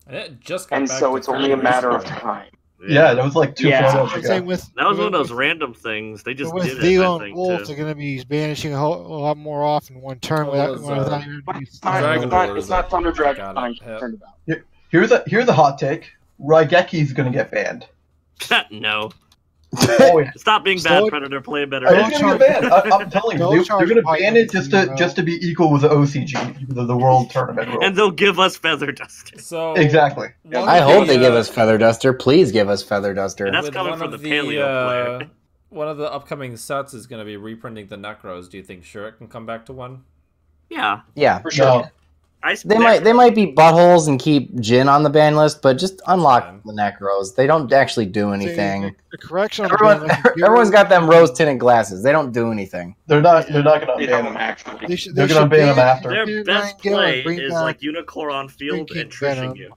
And it just got and back so to it's only a free matter of recently. time. Yeah, that was like 2 Yeah. photos I'm ago. saying with That was one of those random things. They just with did the it, I Lone think, Wolf, too. they're going to be banishing a lot more often 1 turn Well, without even. But it's not, Dragon it's not, Lord it's is not Thunder Dragon got I'm it. Yep. concerned about. Here's a hot take. Raigeki's gonna get banned. No. Oh yeah. Stop being bad, Stoic- Predator. Play a better It's game. gonna get banned. I'm telling you, Don't they're charge gonna Python ban it just to 0. just to be equal with the OCG, the World Tournament rules. And they'll give us Feather Duster. So Exactly. one I of hope the, they give us Feather Duster. Please give us Feather Duster. And that's with coming one from of the Paleo player. One of the upcoming sets is going to be reprinting the Necros. Do you think Shurik can come back to 1? Yeah. Yeah, For sure. No. they might be buttholes and keep Jin on the ban list, but just unlock Fine. the Necros. They don't actually do anything. A correction on the Everyone, ban list, everyone's got them rose tinted glasses. They don't do anything. They're not gonna They ban don't them. actually. They're gonna ban them after. Their best play is like Unicorn on field Drinking and trishing Venom. you.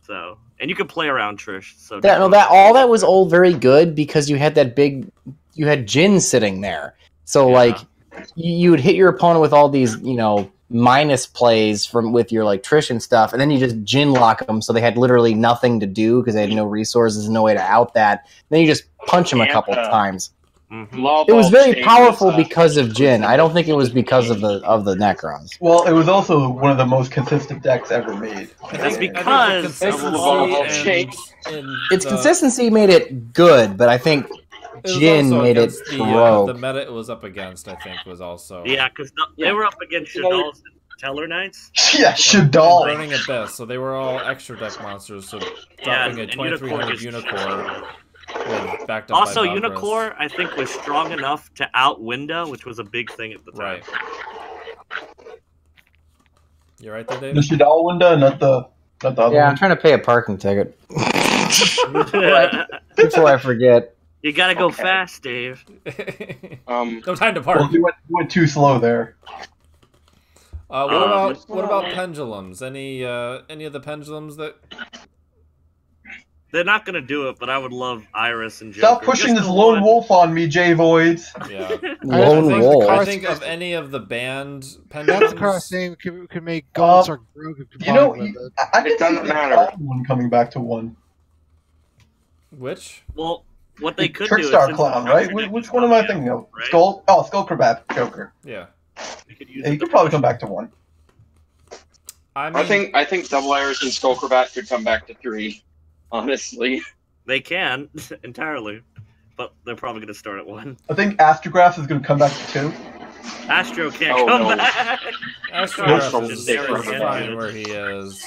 So, and you can play around Trish. So All that was all very good because you had you had Jin sitting there. So Yeah. like you would hit your opponent with all these, minus plays with your like Trish and stuff, and then you just Jin lock them so they had literally nothing to do because they had no resources, no way to out that. Then you just punch them a couple of times. Mhm. It was very powerful because of Jin. I don't think it was because of the Necrons. Well, it was also one of the most consistent decks ever made. That's I because think of the Love consistency and Its the- consistency made it good, but I think it was Jin also made it against the broke. meta it was up against. I think was also Yeah, because they Yeah. were up against You know, Shadal's and Teller Knights. Yeah, Shadal. Burning Abyss, so they were all extra deck monsters. So Yeah, dropping a and 2300 Unicorn with backed up Also, by Valkyries. Unicorn, I think, was strong enough to out Window, which was a big thing at the time. Right. You right there, The David? Shadal window, not the other Yeah, I'm one. trying to pay a parking ticket before I forget. You gotta go Okay. fast, Dave. No time to Well, park. you went too slow there. What about pendulums? Any of the pendulums that? They're not gonna do it, but I would love Iris and Joker. Stop pushing Just this the lone one- wolf on me, J Voids. Yeah. Lone I Wolf. think of any of the band That's pendulums. the kind of thing could make Gold Star broke. You know, with it. I can It doesn't see the matter. clown one coming back to 1. Which? Well, what they could do is Trickstar since Clown, the right? Trickster Which deck one is am I on thinking of? right? Skull Crab Joker. Yeah. You could use Yeah, it he to could probably push. come back to 1. I mean, I think Double Iris and Skullcrabat could come back to 3. Honestly, They can entirely, but they're probably gonna start at 1. I think Astrograph is going to come back to 2. Astro can't Oh, come no. back. Astrograph Nope. is Nope. fine where he is.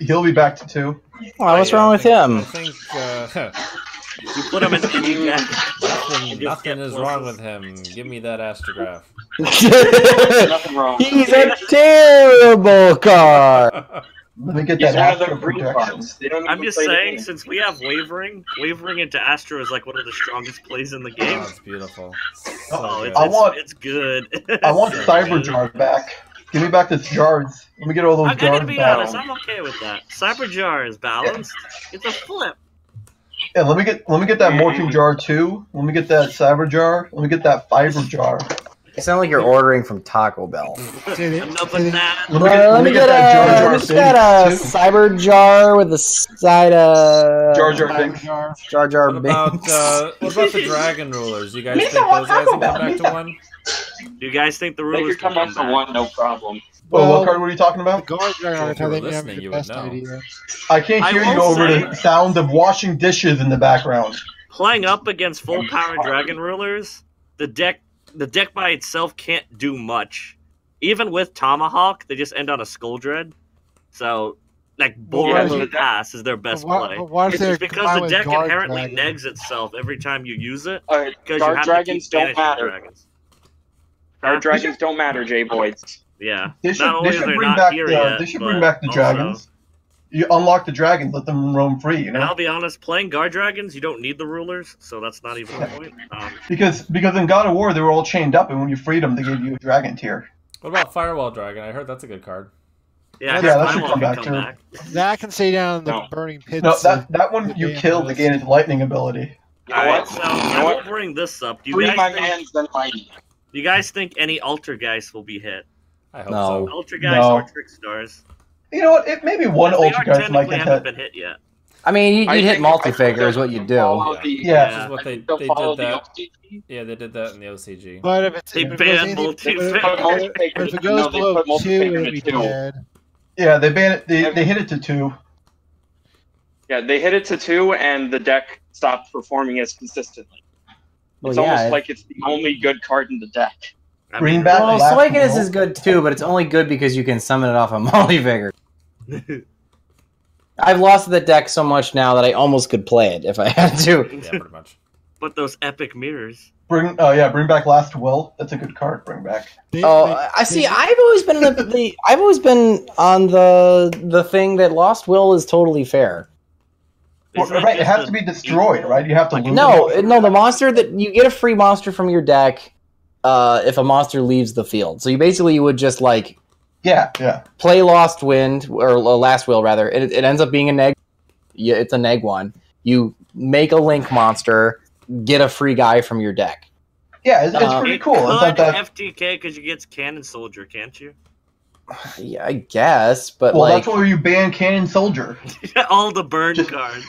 He'll be back to 2. Wow, what's yeah, wrong with I him? think You put him in any deck. nothing is wrong with him. Give me that Astrograph. nothing wrong. He's a terrible card. Let me get He's that one of the Astro green projection. cards. They don't I'm even just play the saying, game. since we have wavering into Astro is like one of the strongest plays in the game. Oh, it's beautiful. Oh, So it's, good. it's good. I want So Cyber good. Jar back. Give me back the jars. Let me get all those I gotta jars be back. honest, I'm okay with that. Cyber Jar is balanced. It's a flip. Yeah, let me get that Morphing Jar too. Let me get that Cyber Jar. Let me get that Fiber Jar. You sound like you're ordering from Taco Bell. Enough with that. Let me get that Jar Jar a Binks, too. cyber jar with a side of Jar Jar Binks. Jar Jar What about Binks. what about the dragon rulers? You guys Misa, think those guys Taco can come Bell, back to Misa. one? Do you guys think the They rulers could come can up come to back? one, no problem. Well, Well, what card were you talking The about? guard dragon Well, on if it, you were they may have listening, the you would best know. idea. I can't I hear you will over say- the sound of washing dishes in the background. Playing up against full power dragon rulers, the deck by itself can't do much. Even with Tomahawk, they just end on a Skull Dread. So, like, boring Yeah, the pass is their best play. But why is there It's because combined the with deck guard inherently dragon? negs itself every time you use it. Alright, Because you guard have dragons to keep don't banishing matter. dragons. Guard dragons don't matter, J-Boys. Yeah. They Not should, only they are should they bring not back here the yet, they should but bring back the also- dragons. You unlock the dragons, let them roam free. You And know, I'll be honest, playing guard dragons, you don't need the rulers, so that's not even the point. because in God of War they were all chained up, and when you freed them, they gave you a dragon tier. What about Firewall Dragon? I heard that's a good card. Yeah, Yeah, that I should won't come back, come too. back. That can stay down in the No. burning pits. No, of that one the you Banlist. killed to gain its lightning ability. You know Alright, what? so You know I what? will bring this up. Do Free you my guys think, mans, then mighty. do you guys think any Altergeist will be hit? I hope No. so. Altergeist No. or Trickstars? You know what? Maybe one They ultra guys might technically get haven't hit. been hit yet. I mean, I you'd hit think- multi-figure I is think what you they'll do. follow the- Yeah. This is what I they think they'll did follow the that. OCG. Yeah, they did that in the OCG. But if it's They if it banned goes multi-figure. anything- Put multiplayer- but if it no, goes they below put 2, multiplayer it'll to be 2. dead. Yeah, they ban it. They hit it to 2. Yeah, they hit it to 2, and the deck stopped performing as consistently. Well, It's yeah, almost like it's the only good card in the deck. I Bring mean, back Well, Last Suicunus Will. is good too, but it's only good because you can summon it off a multi-figure. I've lost the deck so much now that I almost could play it if I had to. Yeah, pretty much. But those epic mirrors. Bring back Last Will. That's a good card. Bring back. I see. I've always been I've always been on the thing that Lost Will is totally fair. Well, Isn't that right, it just has a- to be destroyed, right? You have to Like, lose No, it. the monster that you get a free monster from your deck if a monster leaves the field. So you would just like Yeah. play Lost Wind or Last Will rather. It ends up being a neg. Yeah, it's a neg one. You make a link monster, get a free guy from your deck. Yeah, it's pretty You cool. It's not could that. FTK because you get Cannon Soldier, can't you? Yeah, I guess, but Well, like, that's why you ban Cannon Soldier. All the burn cards.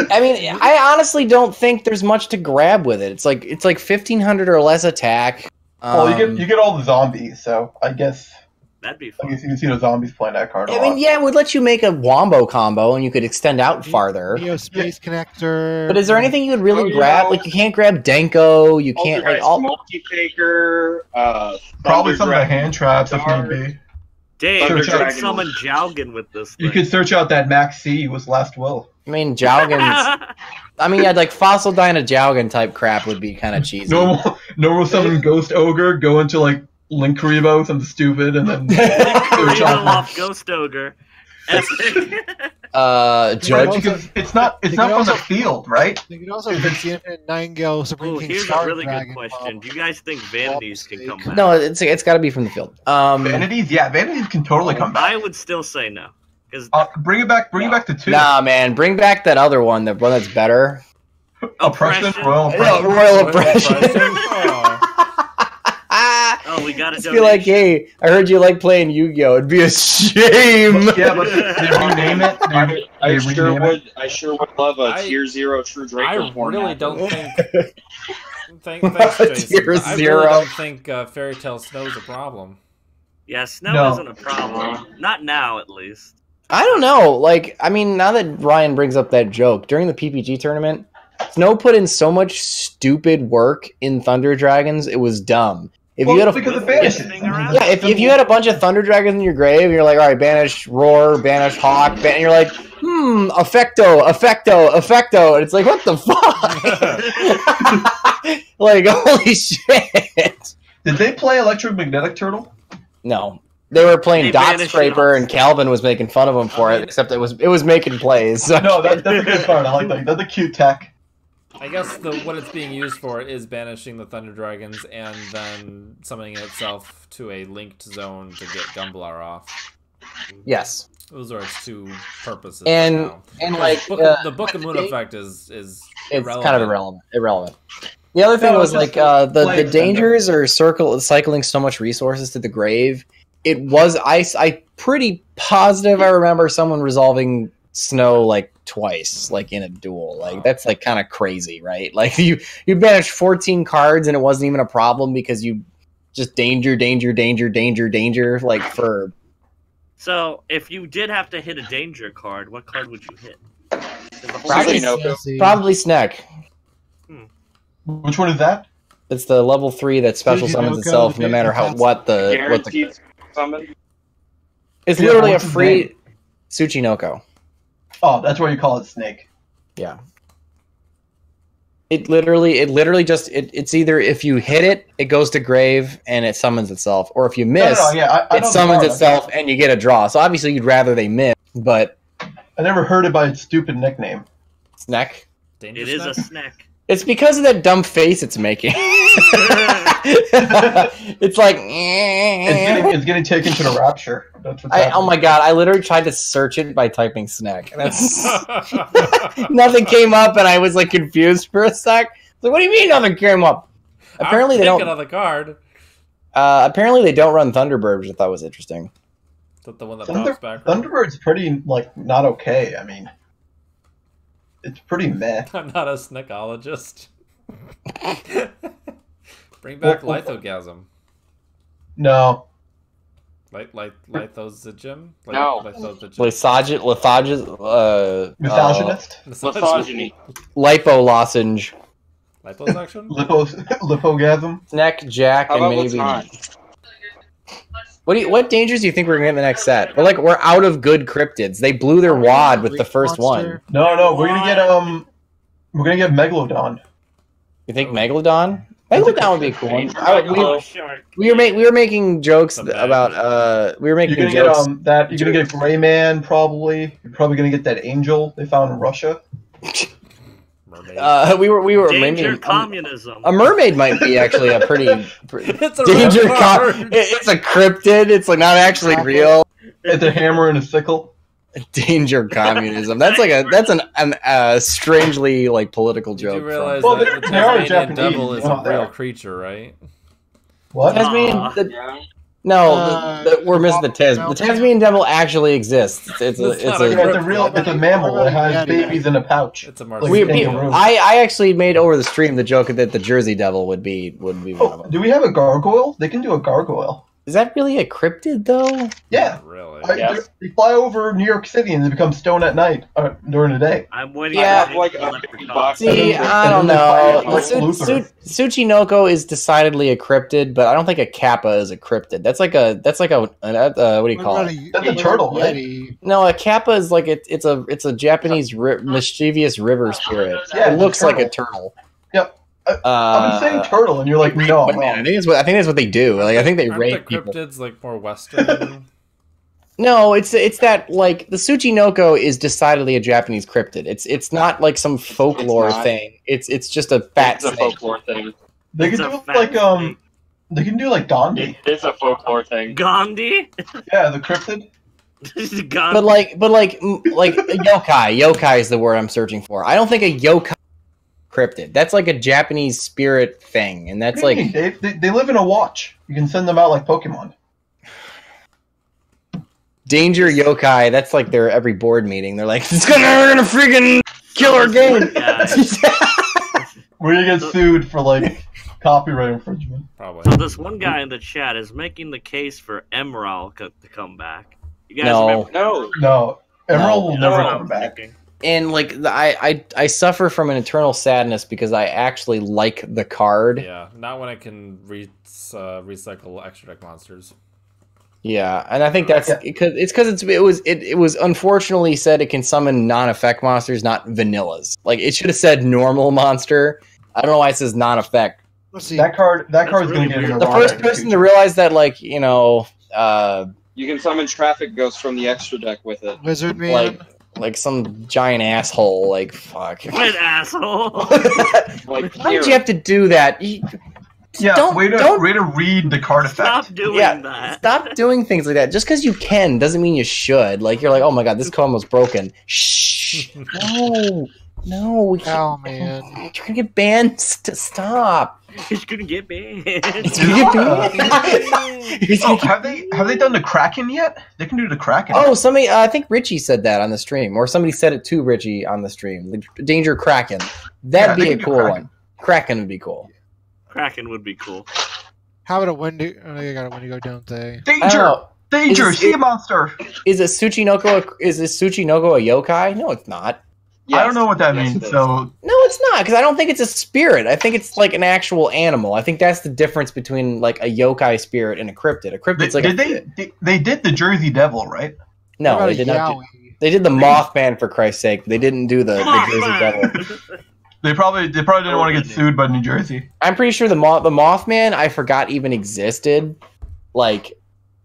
I mean, I honestly don't think there's much to grab with it. It's like 1,500 or less attack. Well, you get all the zombies, so I guess That'd be I fun. guess you can see the zombies playing that card a I lot. mean, yeah, it would let you make a wombo combo, and you could extend out farther. Neo Space Connector. But is there anything you would really Oh, grab? yeah. Like, you can't grab Denko. You can't like all. Multi-faker, Probably some of the Thunder hand traps if Dragon. need be. Dave, Thunder you could Dragon. summon Jowgen with this thing. You could search out that Max C was Last Will. I mean, Jowgen's. I mean, yeah, like Fossil Dyna Jowgen type crap would be kind of cheesy. Normal summon Ghost Ogre, go into like Link Rebo, something stupid, and then search Reno out. off Ghost Ogre. Epic. Judge. Because it's not from the field, right? You could also fix the Infinite Nine-Gale Supreme Ooh, King here's Star a really good Dragon question. problem. Do you guys think Vanities can come back? No, it's got to be from the field. Vanities, yeah, Vanities can totally come back. I would still say no. Because Bring it back to 2. Nah, man, bring back that other one, the one that's better. Oppression, Royal Yeah, Oppression. Royal Oppression. Oh. oh, we got to Just be like, hey, I heard you like playing Yu-Gi-Oh! It'd be a shame. Yeah, but they rename it. I They sure rename it. would. I sure would love a I- tier 0 True Draco I format. really don't think. Thanks, Jason. Tier I zero. really don't think Fairy Tale Snow's a problem. yeah, snow No. isn't a problem. Not now, at least. I don't know. Like, I mean, now that Ryan brings up that joke, during the PPG tournament, Snow put in so much stupid work in Thunder Dragons, it was dumb. If you had a because of banishes. yeah, if you had a bunch of Thunder Dragons in your grave, and you're like, all right, banish Roar, banish Hawk, and you're like, Effecto, and it's like, what the fuck? Like, holy shit. Did they play Electromagnetic Turtle? No. They were playing They Dot banished Scraper, us. and Calvin was making fun of him for I it, mean- except it was making plays. So. No, that's a good card. I like that. That's a cute tech. I guess what it's being used for is banishing the Thunder Dragons and then summoning itself to a linked zone to get Gumblar off. Yes. Those are its two purposes. And now. and like the Book of Moon it- effect is it's irrelevant. kind of irrelevant. The other thing No, was it's like just the flags dangers are cycling so much resources to the grave. It was I pretty positive I remember someone resolving snow like twice, like in a duel. Like that's like kind of crazy, right? Like you banished 14 cards and it wasn't even a problem because you just danger like for. So, if you did have to hit a danger card, what card would you hit? Probably Suchinoko. Probably Snack. Which one is that? It's the level 3 that special summons Yugimans, itself no matter what the Guaranteed summon. It's Yeah, literally a what's his free name? Tsuchinoko. Oh, that's why you call it Snake. Yeah. It literally just it's either if you hit it, it goes to grave and it summons itself, or if you miss, Yeah, I it know the summons card. itself and you get a draw. So obviously you'd rather they miss, but I never heard it by its stupid nickname. Snack. It is a snack. It's because of that dumb face it's making. It's like It's getting taken to the rapture. That's what's oh happening. my god! I literally tried to search it by typing snack. That's nothing came up, and I was like confused for a sec. Like, what do you mean nothing came up? Apparently they don't. on the card. Apparently they don't run Thunderbird, which I thought was interesting. Is that the one that pops back? Thunderbird's pretty like not okay. I mean, it's pretty meh. I'm not a snickologist. Bring back Lithogasm. No, Lithozygium? No. misogynist, Misogyny. Lipo lozenge, Liposuction? lipogasm. Snack, Jack, How and about what's maybe. not? What dangers do you think we're gonna get in the next set? We're out of good cryptids. They blew their wad with the first one. No, we're gonna get Megalodon. You think Megalodon? Megalodon would be a cool one. Shark. We were making jokes The bag. about we were making You're gonna jokes. get You're gonna get Gray Man probably. You're probably gonna get that angel they found in Russia. Mermaid. We were Danger maybe communism. a mermaid might be actually a pretty It's a danger. real card. It's a cryptid. It's like not actually real. It's a hammer and a sickle. Danger communism. That's like a strangely like political You do joke. realize Well, that the they are Tasmanian Japanese, devil is you know a real that. creature, right? What? Tasmanian. Yeah. We're missing the Tasmanian. The Tasmanian devil actually exists. It's not a It's a mammal. It has babies in a pouch. It's a Like marsupial. kangaroo. I actually made over the stream the joke that the Jersey Devil would be one of Oh, them. do we have a gargoyle? They can do a gargoyle. Is that really a cryptid though? Yeah. Not really. Yes. They fly over New York City and they become stone at night during the day. I'm waiting Yeah. for Like the a leprechaun. big box. See, I don't and then know. they fight Luthor. Tsuchinoko is decidedly a cryptid, but I don't think a kappa is a cryptid. That's like a what do you call it? That's a turtle, right? No, a kappa is like it's a Japanese mischievous river spirit. Yeah, It it's looks a like a turtle. turtle. Yep. I've been saying turtle, and you're like, no. But man, I think that's what they do. Like I think they Aren't rape the people. cryptids like more Western? No, it's that like the Tsuchinoko is decidedly a Japanese cryptid. It's not like some folklore It's not. thing. It's just a fat It's a snake. folklore thing. They It's can a do fat like snake. they can do like Gandhi. It is a folklore thing. Gandhi? Yeah, the cryptid. Gandhi. But like yokai is the word I'm searching for. I don't think a yokai cryptid. That's like a Japanese spirit thing, and that's What do you like mean, Dave? They live in a watch. You can send them out like Pokemon. danger yokai. That's like their every board meeting. They're like, we're gonna freaking kill our game. We're gonna get sued for like copyright infringement. Probably. So this one guy in the chat is making the case for Emerald to come back. You guys No. remember? No. No, Emerald will That's never what I come was back. thinking. And like I suffer from an eternal sadness because I actually like the card. Yeah, not when I can recycle extra deck monsters. Yeah, and I think that's because it was unfortunately said it can summon non-effect monsters, not vanillas. Like it should have said normal monster. I don't know why it says non-effect. Let's see. That card is really gonna get weird. in The first person to realize that, like you know, You can summon traffic ghosts from the extra deck with it. Lizard Man. like some giant asshole, like fuck. What an asshole! Like Why did you have to do that? Yeah, Don't- way don't- to read the card effect. Stop doing Yeah, that. stop doing things like that. Just because you can doesn't mean you should. Like you're like, oh my god, this combo's broken. Shh. No. No, we can't. Oh man. You're gonna get banned. Stop. He's gonna get banned. You're gonna get banned. Oh, have they done the Kraken yet? They can do the Kraken. Oh, somebody. I think Richie said that on the stream, or somebody said it to Richie on the stream. The Danger Kraken. That'd Yeah, be they a can do cool Kraken. one. Kraken would be cool. Kraken would be cool. How about a Wendigo? Oh, you got a Wendigo, don't they? Danger! Oh, Danger! Is it- Sea monster! is a Tsuchinoko a yokai? No, it's not. I don't know what that Yes, means. it is. So No, it's not, because I don't think it's a spirit. I think it's like an actual animal. I think that's the difference between like a yokai spirit and a cryptid. A cryptid's like they did the Jersey Devil, right? no, What they about did a not. Yowie? They did the Mothman for Christ's sake. They didn't do the Jersey Devil. They probably didn't want to get sued by New Jersey. I'm pretty sure the Mothman I forgot even existed. Like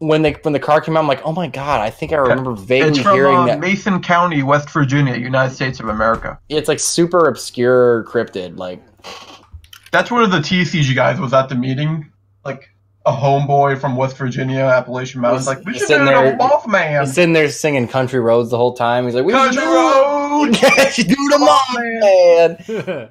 when the car came out, I'm like, oh my god, I think I remember vaguely It's from hearing that. Mason County, West Virginia, United States of America. It's like super obscure cryptid. Like That's one of the TCG guys was at the meeting, like a homeboy from West Virginia, Appalachian Mountains. Like, we He's should do sitting the there- Mothman. he's sitting there singing Country Roads the whole time. He's like, we should Country do Road! it. Do the Mothman.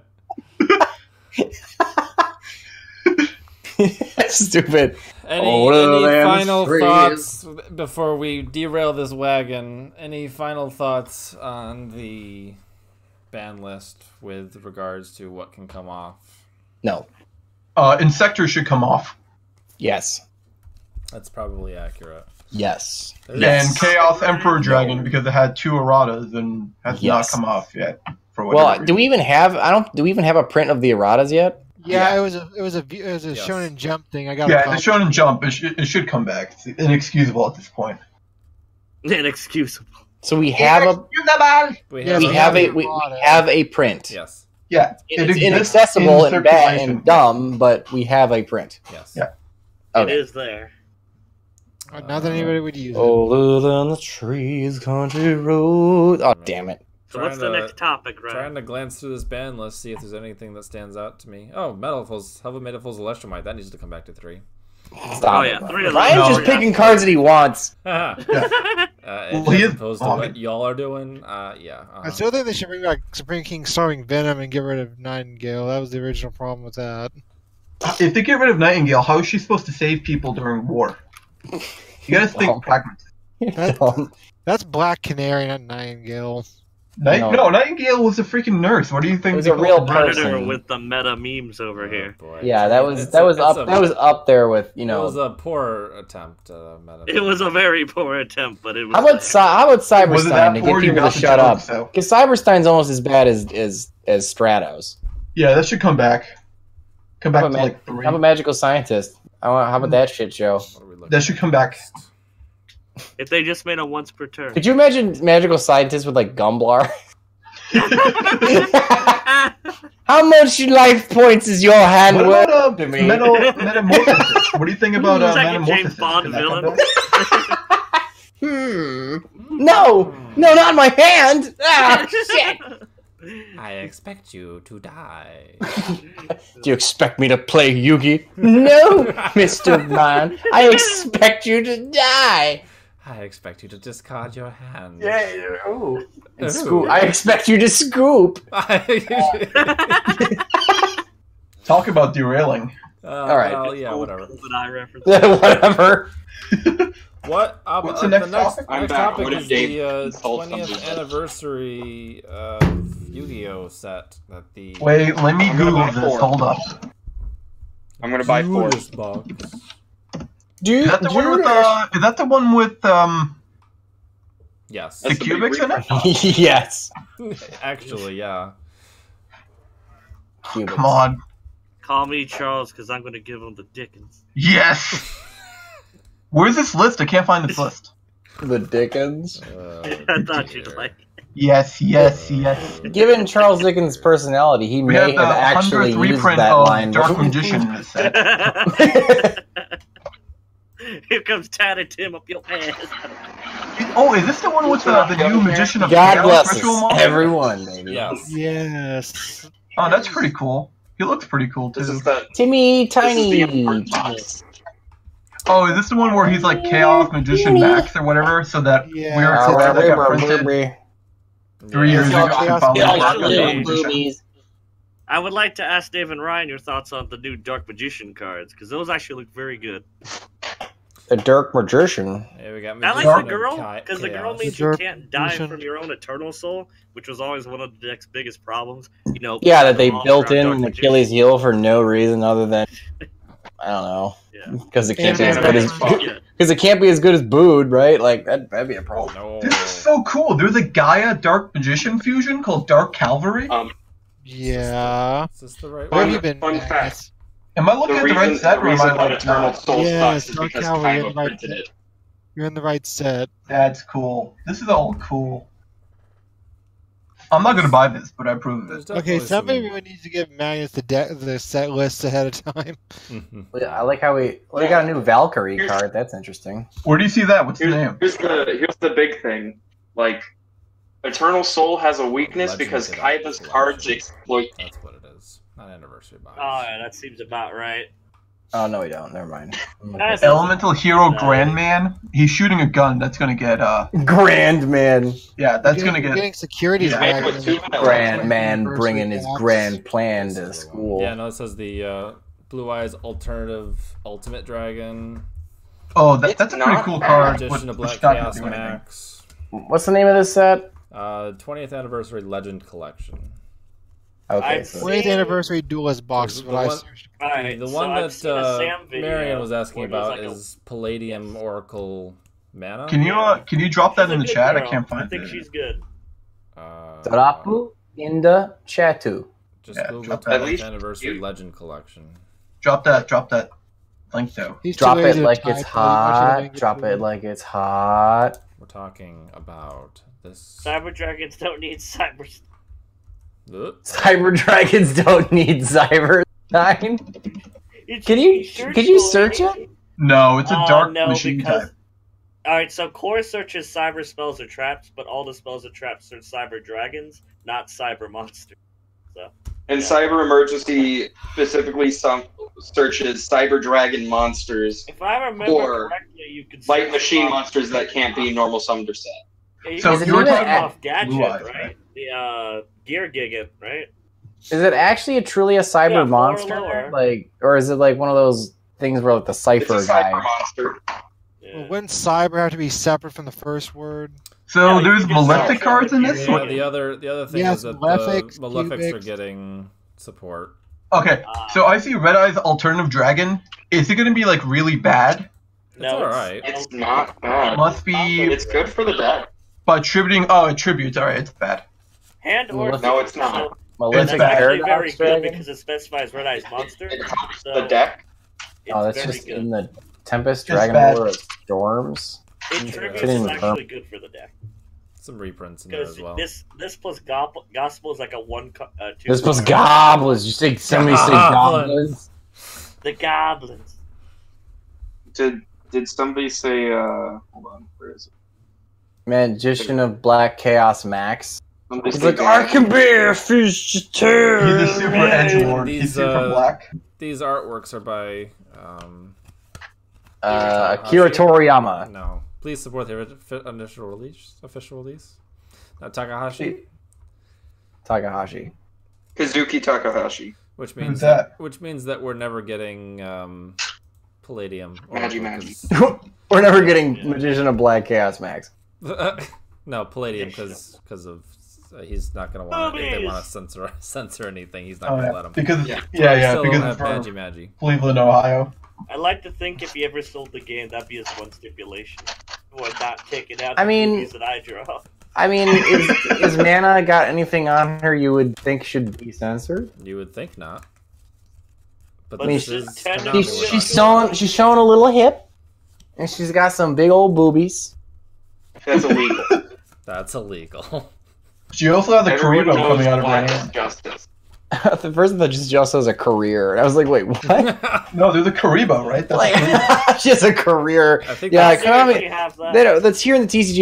Stupid. Any Older than final trees. thoughts before we derail this wagon? Any final thoughts on the ban list with regards to what can come off? No. Insector should come off. Yes. That's probably accurate. Yes. There's- And Chaos Emperor Dragon, because it had 2 erratas and has Yes. not come off yet. For whatever Well, reason. do we even have a print of the erratas yet? Yeah, Yeah. it was a Yes. Shonen Jump thing. I got Yeah, a the copy. Shonen Jump, it should come back. It's inexcusable at this point. Inexcusable. So we have a we Yeah, have, we so have we a we errata. have a print. yes, Yeah, It's exists inaccessible in and bad circulation. and dumb, but we have a print. yes. Yeah. Okay. It is there. Not that anybody would use it. Older than the trees, country road. Oh, damn it. So what's the Trying to- next topic, right? Trying to glance through this ban list, see if there's anything that stands out to me. Oh, Metalfoes, Helva Metalfoes Electromite. That needs to come back to 3. Stop Oh, it. yeah, 3 of Ryan's those. just picking cards that he wants. As he is opposed to bombing. what y'all are doing. Yeah. I still think they should bring back Supreme King Starving Venom and get rid of Nightingale. That was the original problem with that. If they get rid of Nightingale, how is she supposed to save people during war? You gotta think Well, pragmatic. That's Black Canary, not Nightingale. No, Nightingale was a freaking nurse. What do you think? It was they a real called her? person. Predator with the meta memes over Oh, here. boy. Yeah, that was It's that was a- up it's a- that was up there with It was know. a poor attempt. Meta. It was a very poor attempt, but it was. How about Was it Cyberstein that to poor? get You people got to the shut up? joke, so- Because Cyberstein's almost as bad as Stratos. Yeah, that should come back. Come back How to about, like 3. how about Magical Scientist? How about that shit show? What are we looking That should at come back. next? If they just made a once per turn. Could you imagine Magical Scientist with like Gumblar? How much life points is your hand What worth about to me? Metamorphosis? What do you think about It's like a Metamorphosis? James Bond Can that villain. come back? No, not my hand. Ah, shit. I expect you to die. Do you expect me to play Yugi? No, Mr. Man. I expect you to die. I expect you to discard your hand. Ooh. And scoop. I expect you to scoop. Talk about derailing. All right. Well, yeah, whatever. But I reference. Whatever. What? What's the next topic? I'm next back. topic What if is Dave the insults 20th somebody? anniversary of Yu-Gi-Oh set that the. Wait, let me I'm gonna Google buy this. 4. Hold up. I'm gonna buy 4. Judas box. Is that the one with Is that the one with Yes. the That's the big cubics in it? Yes. Actually, yeah. Cubics. Come on. Call me Charles, because I'm going to give him the Dickens. Yes. Where's this list? I can't find this list. The Dickens. I thought you'd dear. like. Yes. Given Charles Dickens' personality, he We may have have the actually 100th used reprint that of line. Dark Magician in this set. Here comes Tatted Tim up your ass. Oh, is this the one with the new Magician of God Chaos bless ritual us, model? everyone, baby. Yes. Yes. Oh, that's pretty cool. He looks pretty cool too. This is the Timmy this is the Tiny. important box. Oh, is this the one where he's like Chaos Magician Max or whatever? So that Yeah. weird Oh, picture that got printed. 3 years Yeah, ago, yeah, I found yeah, the Dark actually- Magician. I would like to ask Dave and Ryan your thoughts on the new Dark Magician cards, because those actually look very good. The Dark Magician. Yeah, we got I like Magician the girl, of because the girl Chaos. means The you Dark can't die Magician. from your own eternal soul, which was always one of the deck's biggest problems. You know, Yeah, that they all built around in Dark an Magician. Achilles heel for no reason other than I don't know. Yeah. Because it can't be And as good as Yeah. because it can't be as good as Bood, right? Like that'd be a problem. No. This is so cool. There's a Gaia Dark Magician fusion called Dark Cavalry. Yeah. Is this the right Where have one? you been? Fun Matt? fact. Am I looking The at the right reason, set, the or am reason I that like Eternal not? Soul Yeah, sucks is Dark because Cavalry Kaiba and right printed it. You're in the right set. That's cool. This is all cool. I'm not gonna buy this, but I approve of There's it. Okay, definitely somebody some- really needs to give Magnus the set list ahead of time. I like how we got a new Valkyrie card. That's interesting. Where do you see that? What's the Here's, name? here's the big thing. Like, Eternal Soul has a weakness Legend because of the Kaiba's Collection. cards exploit. That's what it is. Not anniversary box. Oh, yeah, that seems about right. Oh no, we don't. Never mind. Nice. Elemental Hero Grandman. He's shooting a gun. That's gonna get Grand man, yeah. That's You're gonna get. getting security Yeah. back. With two grand man Anniversary bringing his box. grand plan This to is the one. school. Yeah, no, it says the Blue Eyes Alternative Ultimate Dragon. Oh, It's that's a pretty not cool bad. card. Edition of which Black not Chaos gonna do anything. Max. What's the name of this set? 20th Anniversary Legend Collection. Okay, I've so 20th anniversary duelist box is The what I one- searched. Alright, The so one I've seen a that Sam video Marion was asking where there's about like a- is Palladium Oracle Mana. Can you drop that She's a in the good chat? I girl. can't find I think it. she's good. Drapu in the chatu. Just Yeah, Google drop that. 20th At least Anniversary you- Legend Collection. Drop that link though. He's too Drop lazy it to like type, it's but he wants you to hot. link Drop to it like it's hot. We're talking about this. Cyber dragons don't need cyber. Ugh. Cyber dragons don't need cyber nine. Can you search it? No, it's a dark no, machine because type. alright, so core searches cyber spells or traps, but all the spells or traps search cyber dragons, not cyber monsters. So And Cyber Emergency specifically searches Cyber Dragon monsters, if I remember Or correctly, you could light search machine off- monsters that can't be normal summoner set. Yeah, you So can you were search talking off about gadget, Blue Eyes, right? right? The gear gigant, right? Is it actually truly a cyber Yeah, 4 or monster? lower. Like, or is it like one of those things where like the It's cipher a guy? Cyber monster. Yeah. Well, wouldn't cyber have to be separate from the first word? So Yeah, you there's can Malefic search cards in it. this. Yeah, the other thing Yes, is that Malefics, the Malefics are Cubics. getting support. Okay, so I see Red Eye's Alternative Dragon. Is it gonna be like really bad No, alright. It's not bad. Must be- It's good for the deck. by attributing? Oh, it tributes. All right, it's bad. Hand or No, it's not. So Malefic that's actually very Paradox good Dragon? because it specifies Red Eye's monster. It helps So the deck. it's Oh, that's very just good. in the Tempest It's Dragon bad. Lore of Storms. It tributes Couldn't is even actually good for the deck Some reprints in there because as well. this plus gospel is like a 1 2. This was goblins. You say somebody say Goblins. goblins? The goblins. Did somebody say? Hold on, where is it? Magician of Black Chaos Max. Somebody He's say like, I can bear fish to He's tear. a super edgelord. He's These, super black. These artworks are by Akira Toriyama. No, please support the initial release, official release. Takahashi, Takahashi. Kazuki Takahashi. which Who's means that? which means that we're never getting Palladium. Magi. We're never getting Magician of Black Chaos Max. No, Palladium because of he's not gonna want if they want to censor anything. He's not Oh gonna yeah, let him. because Yeah. Still because don't it's have from Magi. Cleveland, Ohio. I like to think if he ever sold the game, that'd be his one stipulation. Or not taking out I the mean- movies that I draw. I mean, is Mana got anything on her you would think should be censored? You would think not. But But this this is is Konami. Konami. She's showing a little hip, and she's got some big old boobies. That's illegal. That's illegal. She also has a Everyone Karibo knows coming out of her black is hand. justice. The first of that just has a career, and I was like, wait, what? No, there's a Karibo, right? That's Like, she has a career. I think Yeah, that's, Seriously, Konami. have that. They don't, that's here in the TCG.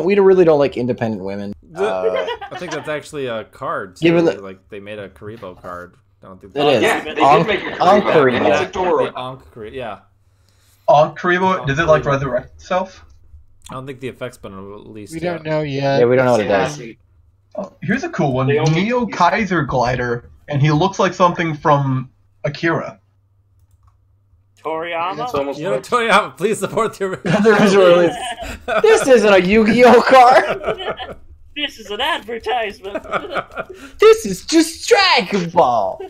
We really don't like independent women. I think that's actually a card. Too. Given the- Like they made a Karibo card. I don't think It is. Yeah, they Ankh- did make a Ankh Karibo, Karibo. and it's adorable. The Ankh Karibo. Yeah. On Karibo, does it like resurrect itself? I don't think the effect's been released We yet. don't know yet. Yeah, we don't know what it Yeah, does. see, Oh, here's a cool one. They only- Neo Kaiser Glider, and he looks like something from Akira. Toriyama? It's almost You know, like Toyama, please support the The original release. This isn't a Yu-Gi-Oh card. This is an advertisement. This is just Dragon Ball.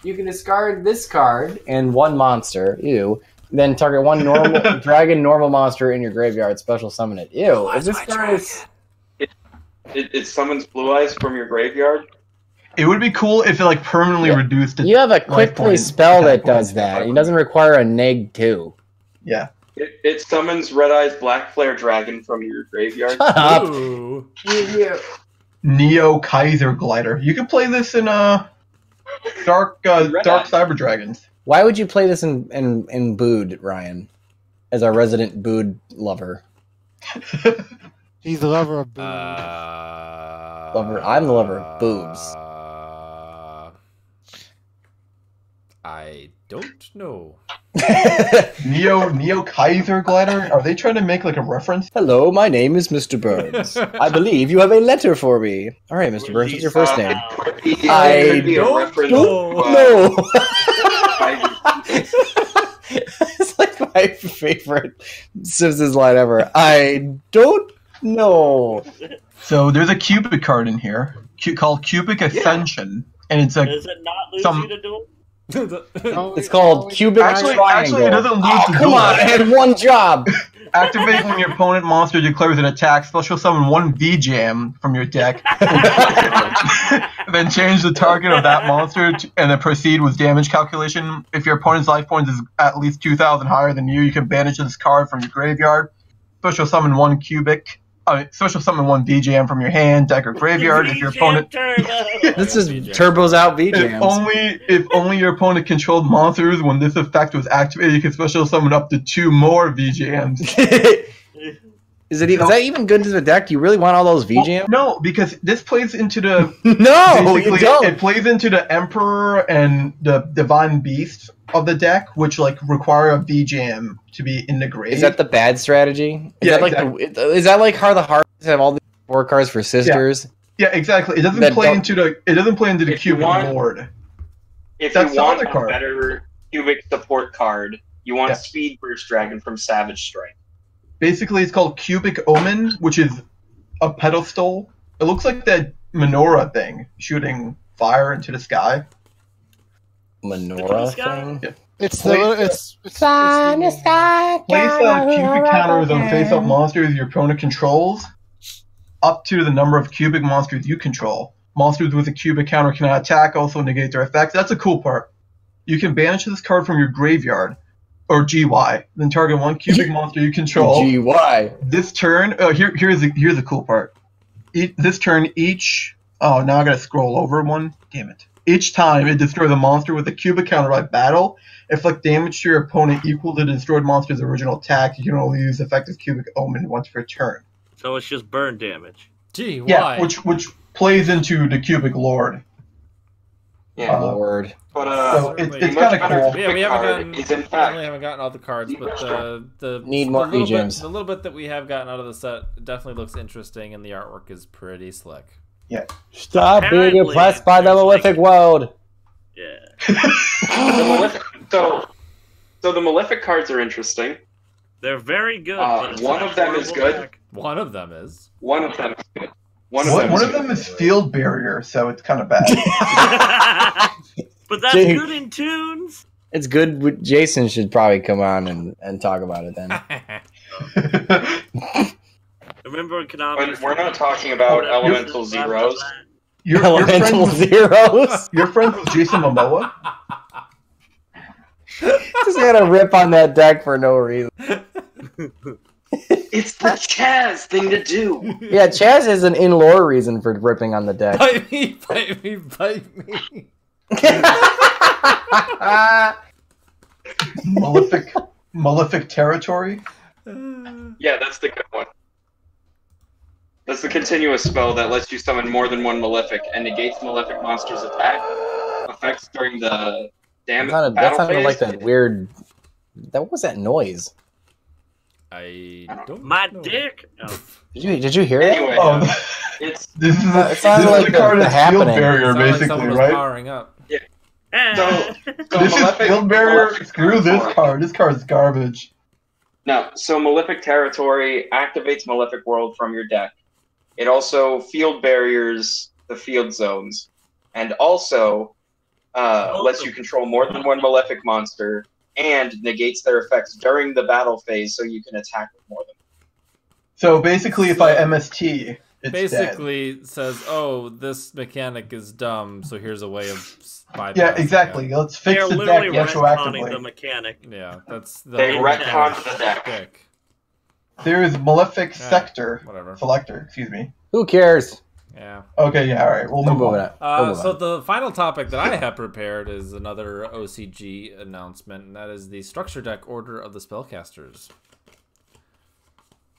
You can discard this card and one monster. Ew. Then target one normal dragon normal monster in your graveyard. Special summon it. Ew. Is this card is... it summons Blue Eyes from your graveyard. It would be cool if it like permanently reduced it. You have a quick play point, spell attack that does point. that. It doesn't require a neg 2. Yeah. It summons Red Eyes Black Flare Dragon from your graveyard. Shut up. Ooh. Neo Kaiser Glider. You can play this in Dark Cyber Dragons. Why would you play this in Bood, Ryan? As our resident Bood lover. He's the lover of boobs. I'm the lover of boobs. I don't know. Neo Kaiser Glider? Are they trying to make like a reference? Hello, my name is Mr. Burns. I believe you have a letter for me. All right, Mr. Burns, what's your first name? I Could be a don't reference know. to, No. Kaiser. It's like my favorite Simpsons line ever. I don't know. So there's a Cubic card in here called Cubic Ascension, and it's a Does it not lose Some- you to duel? It's called Cubic Actually, Triangle. it doesn't lose Oh, the come duel. on, I had one job. Activate when your opponent monster declares an attack. Special summon one V-Jam from your deck. Then change the target of that monster and then proceed with damage calculation. If your opponent's life points is at least 2,000 higher than you can banish this card from your graveyard. Special summon one Cubic. Special summon one V-Jam from your hand, deck, or graveyard. If your opponent, This is Turbo's out if V-Jams. only your opponent controlled monsters when this effect was activated, you can special summon up to 2 more V-Jams. Is that even good to the deck? You really want all those V-Jams? No, because this plays into the No, you basically, don't. it plays into the Emperor and the Divine Beast of the deck, which like require a V-Jam to be in the grave. Is that the bad strategy? Is Yeah, that like is that like how the hearts have all these 4 cards for sisters? Yeah, exactly. It doesn't That play don't- into the. It doesn't play into the If you Cubic want- Lord. If That's you the want other a card. better Cubic support card, you want Yeah. Speed Burst Dragon from Savage Strike. Basically, it's called Cubic Omen, which is a pedestal. It looks like that menorah thing shooting fire into the sky. Menorah Sky? thing? It's the it's Place cubic counters on face-up monsters your opponent controls, up to the number of cubic monsters you control. Monsters with a cubic counter cannot attack, also negate their effects. That's a cool part. You can banish this card from your graveyard, or GY, then target one cubic monster you control. GY. This turn, here's the cool part. This turn, oh, now I gotta scroll over one. Damn it. Each time it destroys a monster with a cubic counter by battle, inflict damage to your opponent equal to the destroyed monster's original attack. You can only use effective cubic omen once per turn. So it's just burn damage. Gee, why? Yeah, which plays into the cubic lord. Yeah, Lord. but So it's a kind much of better cool. Cubic Yeah, we haven't card gotten. is in Definitely fact haven't gotten all the cards, but the Need more little bit, V-Jams. the little bit that we have gotten out of the set definitely looks interesting, and the artwork is pretty slick. Stop being Apparently, impressed by the there's like- Malefic world. Yeah. the Malefic. So the Malefic cards are interesting. They're very good. but it's one an of them is horrible good. deck. One of them is. One of them is good. One of them is field barrier, so it's kind of bad. But that's Jay- good in tunes. It's good. Jason should probably come on and talk about it then. Remember when Konami? We're not talking about Elemental Zeros. You're Elemental friends, zeros. you're friends with Jason Momoa? Just got a rip on that deck for no reason. It's the Chaz thing to do. Yeah, Chaz is an in-lore reason for ripping on the deck. Bite me, bite me, bite me. Malefic territory? Yeah, that's the good one. That's the continuous spell that lets you summon more than one Malefic and negates Malefic monster's attack effects during the damage That battle sounded phase. like that weird. What was that noise? I don't My know. dick. Oh. Did you hear it? Anyway, Oh, It's This is It sounds like a card the that's field happening. barrier, Sounds like basically, someone was right? powering up. so This is field barrier. Screw this card. This card's garbage. No, so Malefic Territory activates Malefic World from your deck. It also field barriers the field zones, and also lets you control more than one Malefic monster, and negates their effects during the battle phase, so you can attack with more than. So basically, if I MST, it's Basically says, "Oh, this mechanic is dumb, so here's a way of bypassing." dead. Yeah, exactly. it." Let's They fix are the literally deck retconning the retroactively. mechanic. Yeah, that's the They whole retconned the deck. shtick. There is Malefic Sector. Whatever. Selector, excuse me. Who cares? Yeah. Okay, yeah, alright, we'll move Moving on. on. We'll move So on. the final topic that I have prepared is another OCG announcement, and that is the structure deck order of the spellcasters.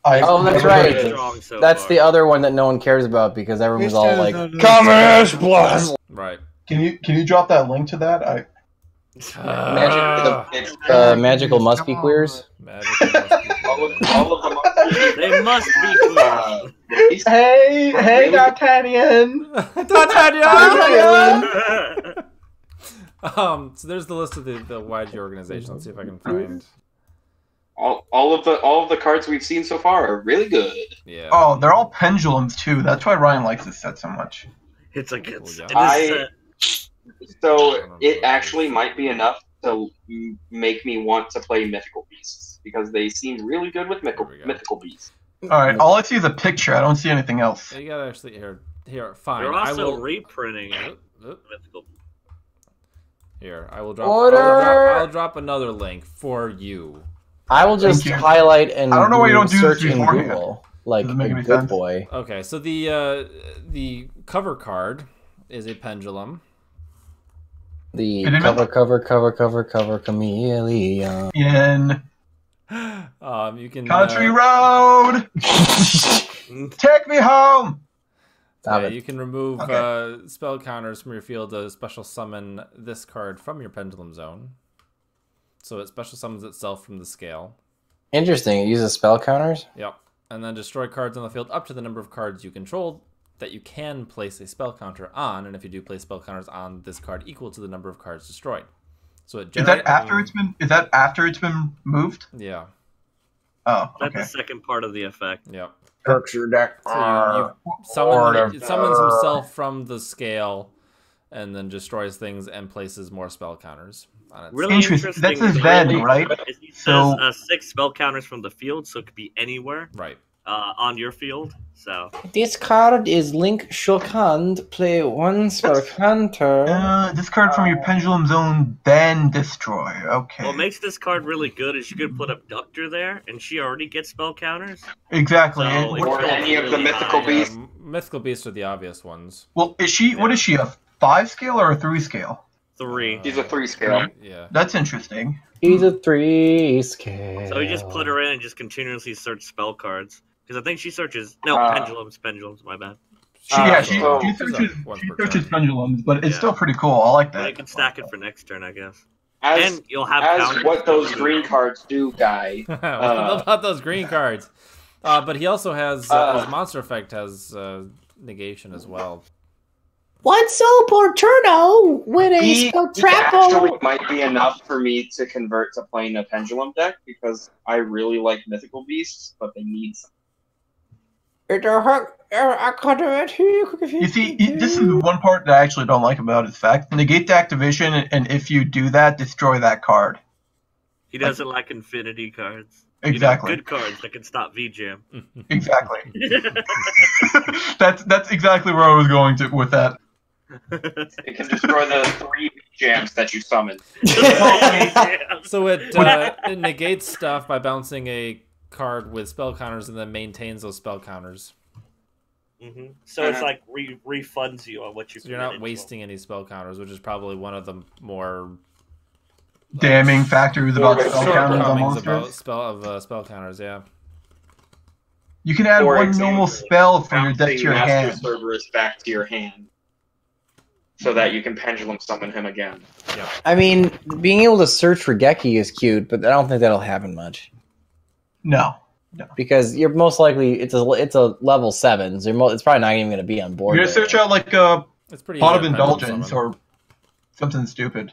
Oh, that's never heard right. of this. Strong so That's far. the other one that no one cares about because everyone was all like, Christian- "Commerce Plus." Right. Can you drop that link to that? It's Magical must be queers. all of the They must be clear. Hey, D'Artagnan! So there's the list of the YG organization. Let's see if I can find. all of the cards we've seen so far are really good. Yeah. Oh, they're all pendulums too. That's why Ryan likes this set so much. It's a good Well, set. yeah. It is set. So it actually might be enough to make me want to play Mythical Beasts because they seem really good with There we go. Mythical Beasts. Alright, all I see is a picture. I don't see anything else. You gotta actually here. Fine. They're I also will. reprinting it. Mythical. Here, I will drop. Order! I'll drop another link for you. I will just Thank you. highlight and I don't know why you don't do search this in beforehand. Google like Doesn't make a any good sense. boy. Okay, so the cover card is a pendulum. The It didn't- cover chameleon. In You can Country Road! Take me home! Stop yeah, it. you can remove Okay. spell counters from your field to special summon this card from your pendulum zone. So it special summons itself from the scale. Interesting. It uses spell counters. Yep. And then destroy cards on the field up to the number of cards you control that you can place a spell counter on, and if you do place spell counters on this card equal to the number of cards destroyed. So it Is that after it's been moved? Yeah. Oh, That's okay. the second part of the effect. Yep. Structure deck. So it summons himself from the scale and then destroys things and places more spell counters on it. Really Interesting. interesting. That's his is Ven, really- right? is he So- says 6 spell counters from the field, so it could be anywhere Right. on your field. So This card is Link shook hand. Play one spell counter. This card from your pendulum zone, then destroy. Okay. what makes this card really good is you could put Abductor there, and she already gets spell counters. Exactly. So And it's Or built any of the really mythical high. beasts. Mythical beasts are the obvious ones. well, is she? What is she? A 5 scale or a 3 scale? 3. He's a 3 scale. Yeah. That's interesting. He's a 3 scale. So you just put her in and just continuously search spell cards. Because I think she searches... No, pendulums, my bad. She so- searches pendulums, but it's Yeah. still pretty cool. I like Well, that. you can stack it for next turn, I guess. As, And you'll have as counters. what those green cards do, Guy. what about those green cards? But he also has his monster effect has negation as well. What's so Porturno with a He spell actually might be enough for me to convert to playing a pendulum deck because I really like mythical beasts, but they need some. You see, this is the one part that I actually don't like about his fact. Negate the activation, and if you do that, destroy that card. He doesn't like infinity cards. Exactly. You know, good cards that can stop VJam. Exactly. That's exactly where I was going to with that. It can destroy the 3 jams that you summon. So it negates stuff by bouncing a card with spell counters and then maintains those spell counters. Mm-hmm. So it's like refunds you on what you. So you're not wasting any spell counters, which is probably one of the more Damning factors about spell counters on shortcomings about monsters. spell counters. Yeah. You can add For one example, normal spell from your deck to your Master hand. Cerberus back to your hand, so that you can pendulum summon him again. I mean, being able to search for Geki is cute, but I don't think that'll happen much. No. because you're most likely it's a level 7, so it's probably not even going to be on board. You're gonna search out like a It's pretty pot easy of to pendulum indulgence summon. or something stupid.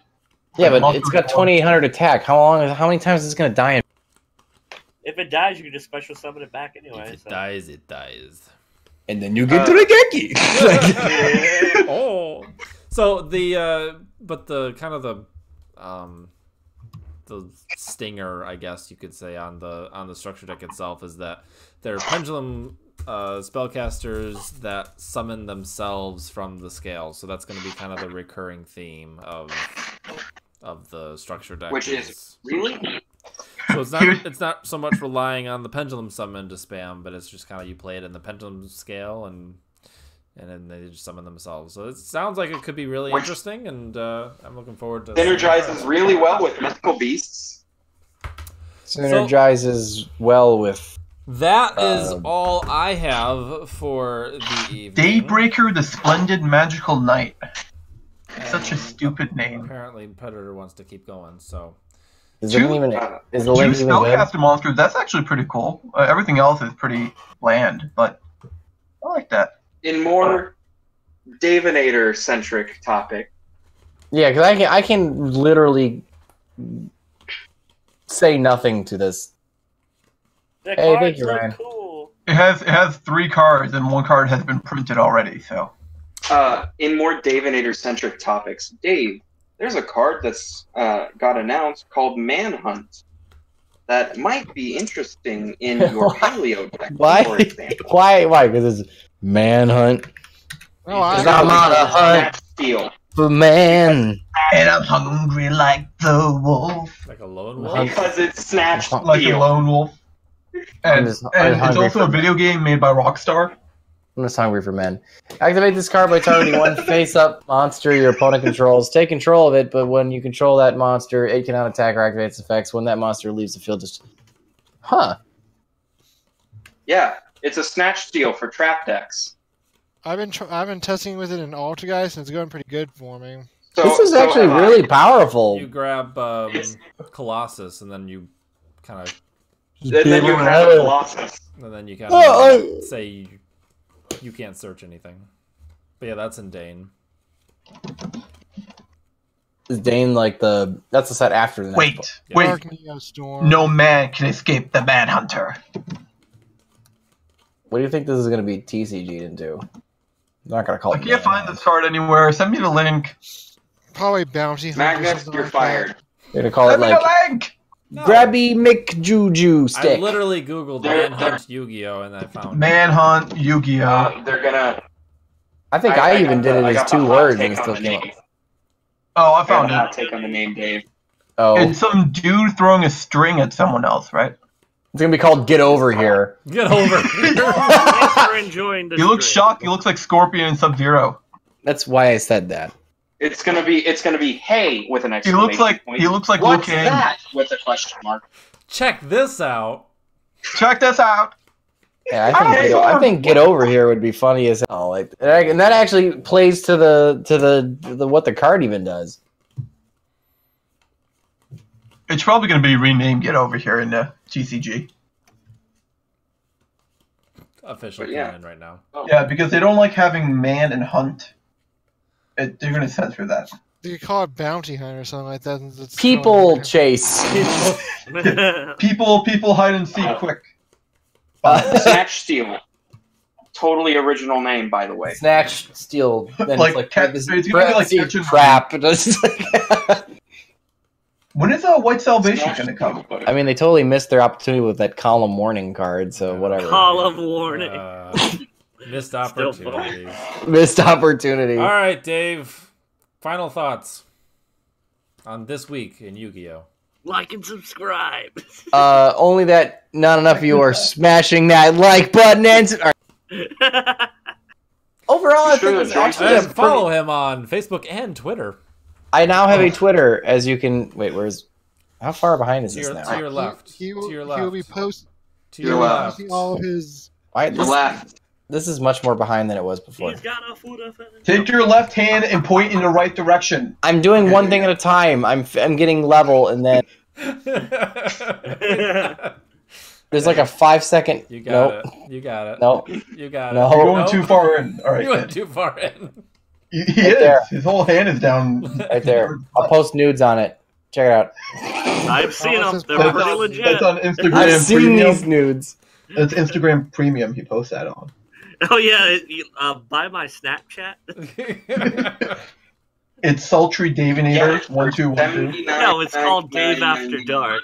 Yeah, Like but it's got 2800 attack. How many times is it going to die? If it dies, you can just special summon it back anyway. If it so. dies, it dies. And then you get to the Genki. Oh, so the kind of the stinger, I guess you could say, on the structure deck itself is that they're pendulum spellcasters that summon themselves from the scale. So that's going to be kind of the recurring theme of the structure deck. Which is really. So it's not so much relying on the pendulum summon to spam, but it's just kind of you play it in the pendulum scale and then they just summon themselves. So it sounds like it could be really interesting, and I'm looking forward to. Synergizes really well with mythical beasts. Synergizes well with. That is all I have for the evening. Daybreaker, the Splendid Magical Knight. Such a stupid name. Apparently, Predator wants to keep going, so. Is Two the link Two even good? spellcaster monsters, that's actually pretty cool. Everything else is pretty bland, but I like that. In more Davinator-centric topic. Yeah, because I can literally say nothing to this. The Hey, thank cards you, look Ryan. cool. It has 3 cards, and 1 card has been printed already, so. In more Davinator-centric topics, Dave, there's a card that's got announced called Manhunt that might be interesting in your Paleo deck, Why? for example. Why? Because it's Manhunt. Oh, Because I'm on a hunt Steel. for man. And I'm hungry like the wolf. Like a lone wolf? Because it's Snatch Like a Steel. lone wolf. And it's hungry also a video game made by Rockstar. I'm just hungry for men. Activate this card by targeting one face-up monster your opponent controls. Take control of it, but when you control that monster, it cannot attack or activate its effects. When that monster leaves the field, just... Huh. Yeah, it's a Snatch Steel for trap decks. I've been testing with it in Alta, guys, and it's going pretty good for me. So, This is actually have I. really powerful. You grab Colossus, and then you kind of... And then you have a Colossus. And then you kind of say you can't search anything. But yeah, that's in Dane. Is Dane like the... That's the set after the next book. Wait. Dark Neo Storm. No man can escape the Manhunter. What do you think this is going to be TCG'd into? I'm not going to call I it can't find this card anywhere. Send me the link. Probably Bounty Hunter. Magnus, something you're like fired. that. You're going to call it Send me like... the link! No. Grabby McJuju I stick. literally googled Manhunt Yu-Gi-Oh! And I found it. Manhunt, Yu-Gi-Oh! They're gonna. I think I even got did the- it I as got the 2 hot words take and it on still the came up. name. Oh, I I found got a hot it. take on the name, Dave. Oh, It's some dude throwing a string at someone else, right? it's going to be called Get Over Here. Get over here. Thanks for enjoying the He looks stream. shocked. He looks like Scorpion and Sub-Zero. That's why I said that. It's gonna be hey with an He exclamation looks like point. Liu What's Kang. that with a question mark? Check this out. Check this out. Yeah, I think Get Over Here would be funny as hell. Like, and that actually plays to the what the card even does. It's probably going to be renamed Get Over Here in the TCG. Official But yeah. canon right now. Yeah, because they don't like having man and hunt. They're going to censor that. You could call it Bounty Hunter or something like that. It's People chase. People hide and seek quick. Snatch Steel. Totally original name, by the way. Snatch, steal, then Like it's like cat- this it's gonna be like parentheses, catch and trap. It's just like- When is White Salvation going to come? I mean, they totally missed their opportunity with that column warning card. So whatever. Call of warning. Missed opportunity. Missed opportunity. All right, Dave. Final thoughts on this week in Yu-Gi-Oh. Like and subscribe. Only that not enough of you are smashing that like button and. Overall, I think it's actually And follow him on Facebook and Twitter. I now have a Twitter, as you can. Wait, where's? How far behind is To this your, now? to your left. He will, to your he left. will be posting to your left. all of his. Why, Your left. this is much more behind than it was before. He's got a food of it. Take your left hand and point in the right direction. I'm doing one thing at a time. I'm getting level, and then There's like a 5-second. You got Nope. it. You got it. Nope. You got No. it. You're going Nope. too far in. All right. You went too far in. He Right is. there. His whole hand is down. Right there. I'll post nudes on it. Check it out. I've seen them. They're That's pretty on, legit. that's on Instagram I've seen Premium. these nudes. That's Instagram Premium. He posts that on. Oh yeah, buy my Snapchat. It's Sultry Davinator 1212. No, it's called Dave After Dark.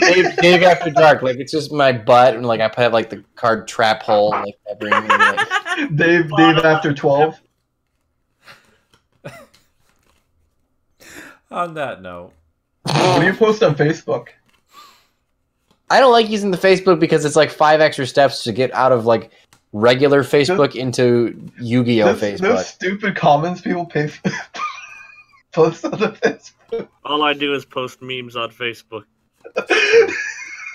Dave After Dark. Like, it's just my butt, and like I put like the card trap hole, like every. Like, Dave After 12. On that note, What do you post on Facebook? I don't like using the Facebook because it's like 5 extra steps to get out of like regular Facebook into Yu-Gi-Oh Those Facebook. stupid comments people post on the Facebook. All I do is post memes on Facebook.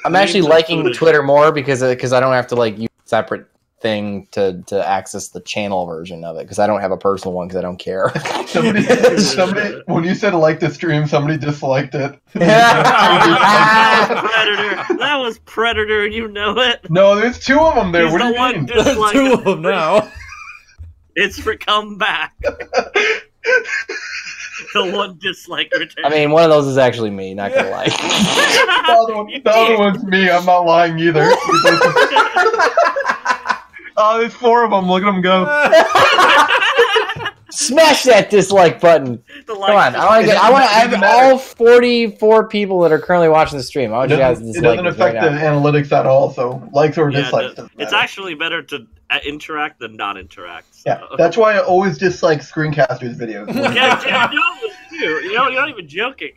I'm actually Memes liking included. Twitter more because I don't have to like use a separate thing to access the channel version of it because I don't have a personal one because I don't care. Somebody, when you said like the stream, somebody disliked it. That was Predator, you know it. No, there's 2 of them there. He's What do the you one mean? there's disliking 2 of them now. It's for comeback. The one dislike return. I mean, one of those is actually me, not gonna lie. The other one's me. I'm not lying either. Oh, there's 4 of them. Look at them go. Smash that dislike button. Come on, I want to have all 44 people that are currently watching the stream. I want you guys to It dislike doesn't this right affect the now. analytics at all, so likes or Yeah, dislikes doesn't it's matter. actually better to interact than not interact. So. Yeah, that's why I always dislike screencasters videos. Yeah, Jim Jones was too. You're not even joking.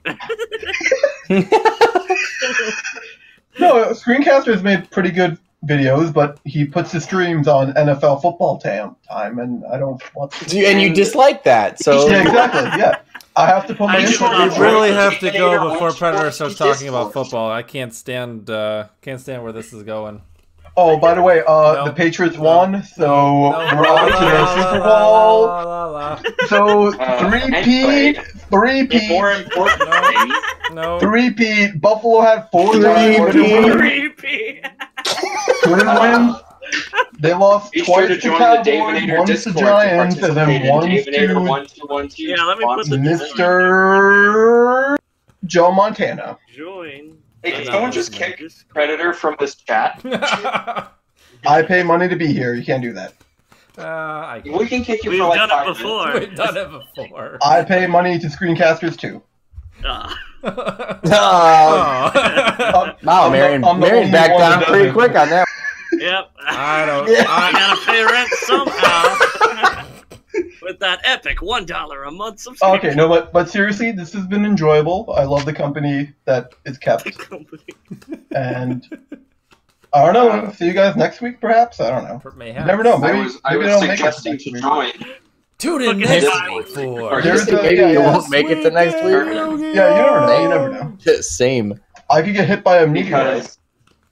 No, screencasters made pretty good videos, but he puts his streams on NFL football time, and I don't want to. And you dislike that, so Yeah, exactly. Yeah, I have to put my I just input. want We to really have to go Davinator before wants Predator to starts watch talking about Discord. football. I can't stand where this is going. Oh, by the way, No. the Patriots won, so No. we're on to the Super Bowl. La, la. So Anyway, the three-peat. more important thing, No. Three-peat. Buffalo had 4 Three-peat. Creepy. Twin wins. They lost be sure twice to to join the Cowboys, Davinator once to Discord to Giants, and participate then in once Davinator to 1212. Yeah, let me put the Mr. Joe Montana. Join. Hey, can someone just kick Predator from this chat? I pay money to be here. You can't do that. We can kick you We've for like done 5 it before. We've done it before. I pay money to screencasters too. Ah. Oh. wow, Marion backed down pretty quick on that. Yep. I don't. I gotta pay rent somehow. With that epic $1 a month subscription. Okay, no, but seriously, this has been enjoyable. I love the company that is kept, and I don't know. See you guys next week, perhaps. I don't know. Mayhaps. You never know. Maybe I maybe was they'll make it suggesting next to week. join. Tune in Look at next this. week for. There's a- Maybe yeah, you yeah. won't make it the next week. Yeah, you never know. You never know. Same. I could get hit by a meteor Because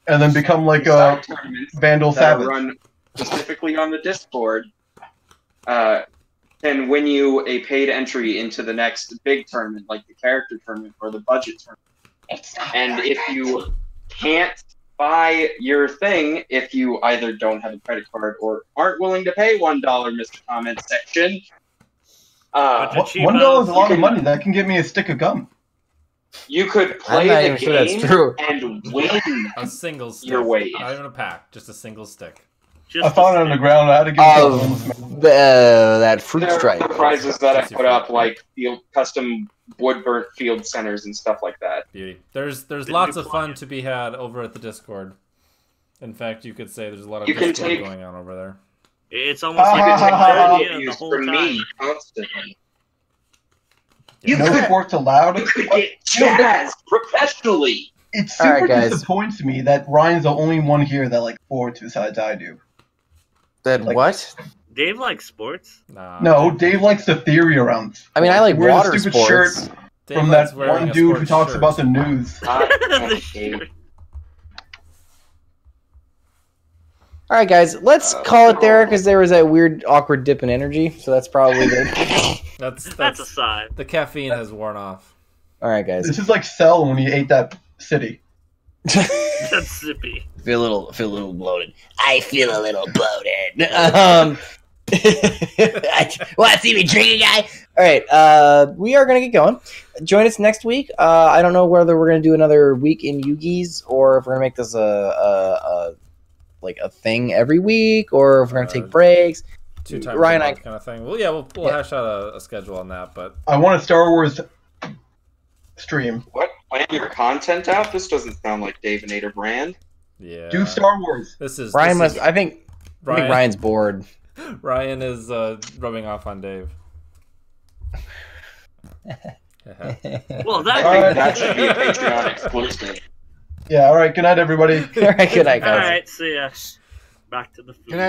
and then become like a side tournaments Vandal that are Savage. run specifically on the Discord can win you a paid entry into the next big tournament, like the character tournament or the budget tournament. And if you can't buy your thing, if you either don't have a credit card or aren't willing to pay $1, Mr. Comment Section, But $1 cheap is a lot You of can- money. That can get me a stick of gum. you could I'm play not the even sure that's game true. and win. A single stick. Your way. Not even a pack, just a single stick. Just I found it on the ground. I had to give Of that fruit There stripe. are prizes that I put up, like custom wood burnt field centers and stuff like that. Beauty. There's Did lots you of play fun it? to be had over at the Discord. In fact, you could say there's a lot of You can Discord take- going on over there. It's almost You like could a take good credit idea the reviews whole from time. me constantly. Yeah. No sports allowed. You could get jazzed professionally. It All right, super guys. disappoints me that Ryan's the only one here that like sports besides I do. That Like- what? Dave likes sports. Nah. No, Dave likes the theory around. I mean, I like Wear the water stupid sports. shirt Dave from likes that wearing one a dude who sports talks shirt. about the news. The shirt. All right, guys, let's call it there because there was that weird, awkward dip in energy. So that's probably good. That's a sign. The caffeine has worn off. All right, guys. This is like Cell when he ate that city. That's sippy. Feel a little bloated. I feel a little bloated. What? See me drinking, guy? All right. We are gonna get going. Join us next week. I don't know whether we're gonna do another week in Yugi's or if we're gonna make this a thing every week, or if we're gonna take breaks. 2 times Ryan, a month kind of thing. Well, yeah, we'll hash out a schedule on that. But I want a Star Wars stream. What? Plan your content out? This doesn't sound like Davinator brand. yeah, Do Star Wars. This is Ryan this must. I think Ryan's bored. Ryan is rubbing off on Dave. Well, I think that should be a Patreon exclusive. Yeah. All right. Good night, everybody. All right. Good night, all guys. right. See ya. Back to the food. Good night.